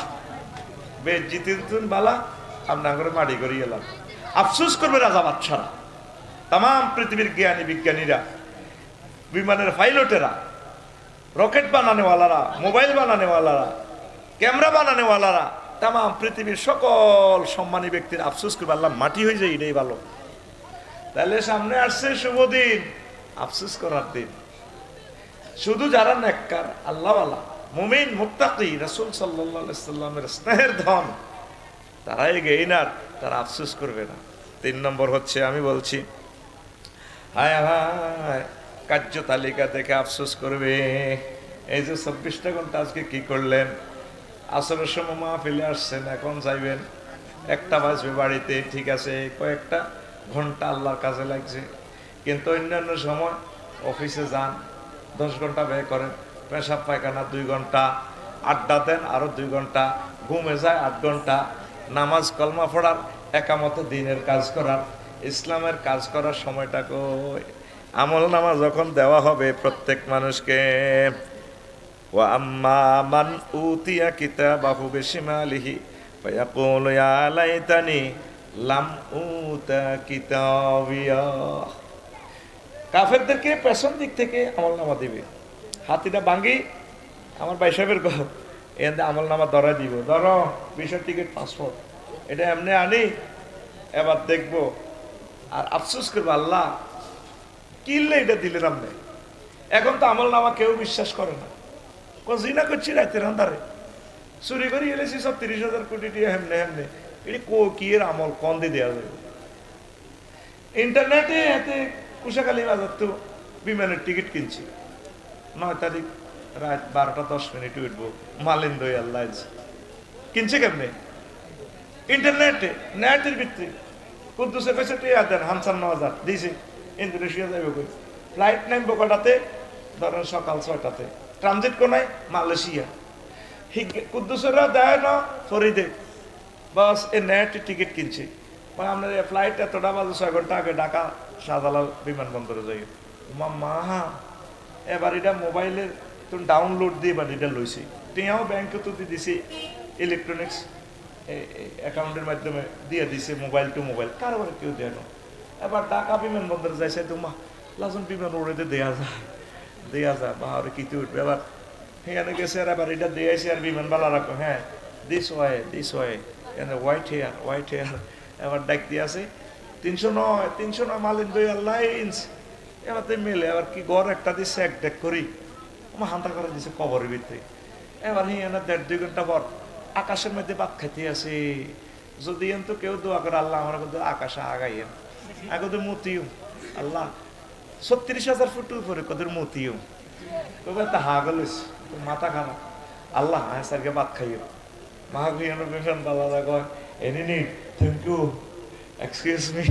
বেজিতিন বালা আমরা করে মাটি করে এলাম। আফসোস করবে রাজা বাদশারা, তাম পৃথিবীর জ্ঞানী বিজ্ঞানীরা, বিমানের পাইলটেরা, রকেট বানানেওয়ালারা, মোবাইল বানানেওয়ালারা, ক্যামেরা বানানেওয়ালারা, তাম পৃথিবীর সকল সম্মানী ব্যক্তির আফসোস করবে আল্লাহ মাটি হয়ে যায়, এটাই ভালো। তাহলে সামনে আসছে শুভ দিন, আফসোস করার দিন। শুধু যারা নেককার আল্লাহওয়ালা মুমিন মুত্তাকি রাসূল সাল্লাল্লাহু আলাইহি সাল্লামের স্নেহের ধন, তারাই গেইনার, তারা আফসোস করবে না। 3 নম্বর হচ্ছে আমি বলছি, হায় হায় কার্য তালিকা দেখে আফসোস করবে। এই যে 24টা ঘন্টা আজকে কি করলেন? আসরের সময় মাহফিলে আসছেন, এখন যাইবেন, 1টা বাজবে বাড়িতে, ঠিক আছে, কয়েকটা ঘন্টা আল্লাহর কাজে লাগছে। কিন্তু অন্যান্য সময় অফিসে যান, 10 ঘন্টা ব্যয় করেন, পেশাব পায়খানা 2 ঘন্টা, আড্ডা দেন আরো 2 ঘন্টা, ঘুমে যায় 8 ঘন্টা, নামাজ কলমা পড়ার, একামতে দিনের কাজ করার, ইসলামের কাজ করার সময়টা কই? আমল নামা যখন দেওয়া হবে প্রত্যেক মানুষকে, ওয়া আম্মা মান উতিয়া কিতাবাহু বিশিমালিহি ফায়াকুলু ইয়া লাইতানি লাম উতা কিতাবিয়া। কাফেরদেরকে পেছন দিক থেকে আমল নামা দিবে, হাতিটা ভাঙ্গি আমার ভাই সাহেবের ঘর, এখানে আমল নামা ধরা দিব, ধরো ভিসা টিকিট পাসপোর্ট, এটা এমনি আনি, এবার দেখবো। আর আফসোস করবো আল্লাহ কিনলে এটা দিলেন আপনি। এখন তো আমল নামা কেউ বিশ্বাস করে না, জিনা করছি রাতের আন্ধারে, চুরি করে এলেছি সব 30,000 কোটি টাকা, হেমনে হেমনে এটি কি এর আমল কন দিয়ে দেওয়া যাবে? ইন্টারনেটে এতে কুশাখালী বাজার তো বিমানের টিকিট কিনছি, 9 তারিখ রাত 12টা 10 মিনিটে উঠবো মালিন্দ এয়ারলাইন্স। কিনছে কেমনে? ইন্টারনেটে, নেটের ভিত্তি। কুদ্দুসে কইছে টিয়া দেন, 55,000 দিয়েছে, ইন্দোনেশিয়া যাইব কই, ফ্লাইট নামবো কটাতে? ধরেন সকাল 6টাতে, ট্রানজিট কোনায় মালয়েশিয়া। কুদ্দুসেরা দেয় না ফরিদে, বাস এ নেট টিকিট কিনছে, আপনার ফ্লাইট এতটা বাজে 6 ঘন্টা আগে ঢাকা শাহজালাল বিমানবন্দরে যাই। মা এবার এটা মোবাইলের তুমি ডাউনলোড দিয়ে এবার এটা লইছি, টিয়াও ব্যাংকে তো দিয়ে দিছি, ইলেকট্রনিক্স অ্যাকাউন্টের মাধ্যমে দিয়ে দিছে, মোবাইল টু মোবাইল, কারোবার কেউ দেয় না। এবার ঢাকা বিমানবন্দরে যাইছে, তো মা লাজন বিমান উড়েতে দেয়া যায় বা আর কি উঠবে। এবার সেখানে গেছে, আর এবার এটা দিয়ে আসে, আর বিমানবালা রাখো, হ্যাঁ দিস ওয়ে হোয়াইট হেয়ার। এবার ডাকতে আছে 309 মালিন দই এয়ারলাইন্স। এবার তো মেলে, এবার কি ঘর একটা দিচ্ছে, এক ডেক করি আমার হান্তা করে দিছে কবরের ভিতরে। এবার হিয়ানা 1.5-2 ঘন্টা পর আকাশের মধ্যে ভাত খাইতে আছে। যদি এন তো কেউ দোয়া করে আল্লাহ আমার কিন্তু আকাশে আগাইয়েন, আগে তো মতিও আল্লাহ 36,000 ফুট উপরে কদের মতিও, তবে তা হাগলিস মাথা খারাপ, আল্লাহ হ্যাঁ স্যারকে ভাত খাইও। মা ভিয়ানো বিমান বালারা কয় any need thank you excuse me.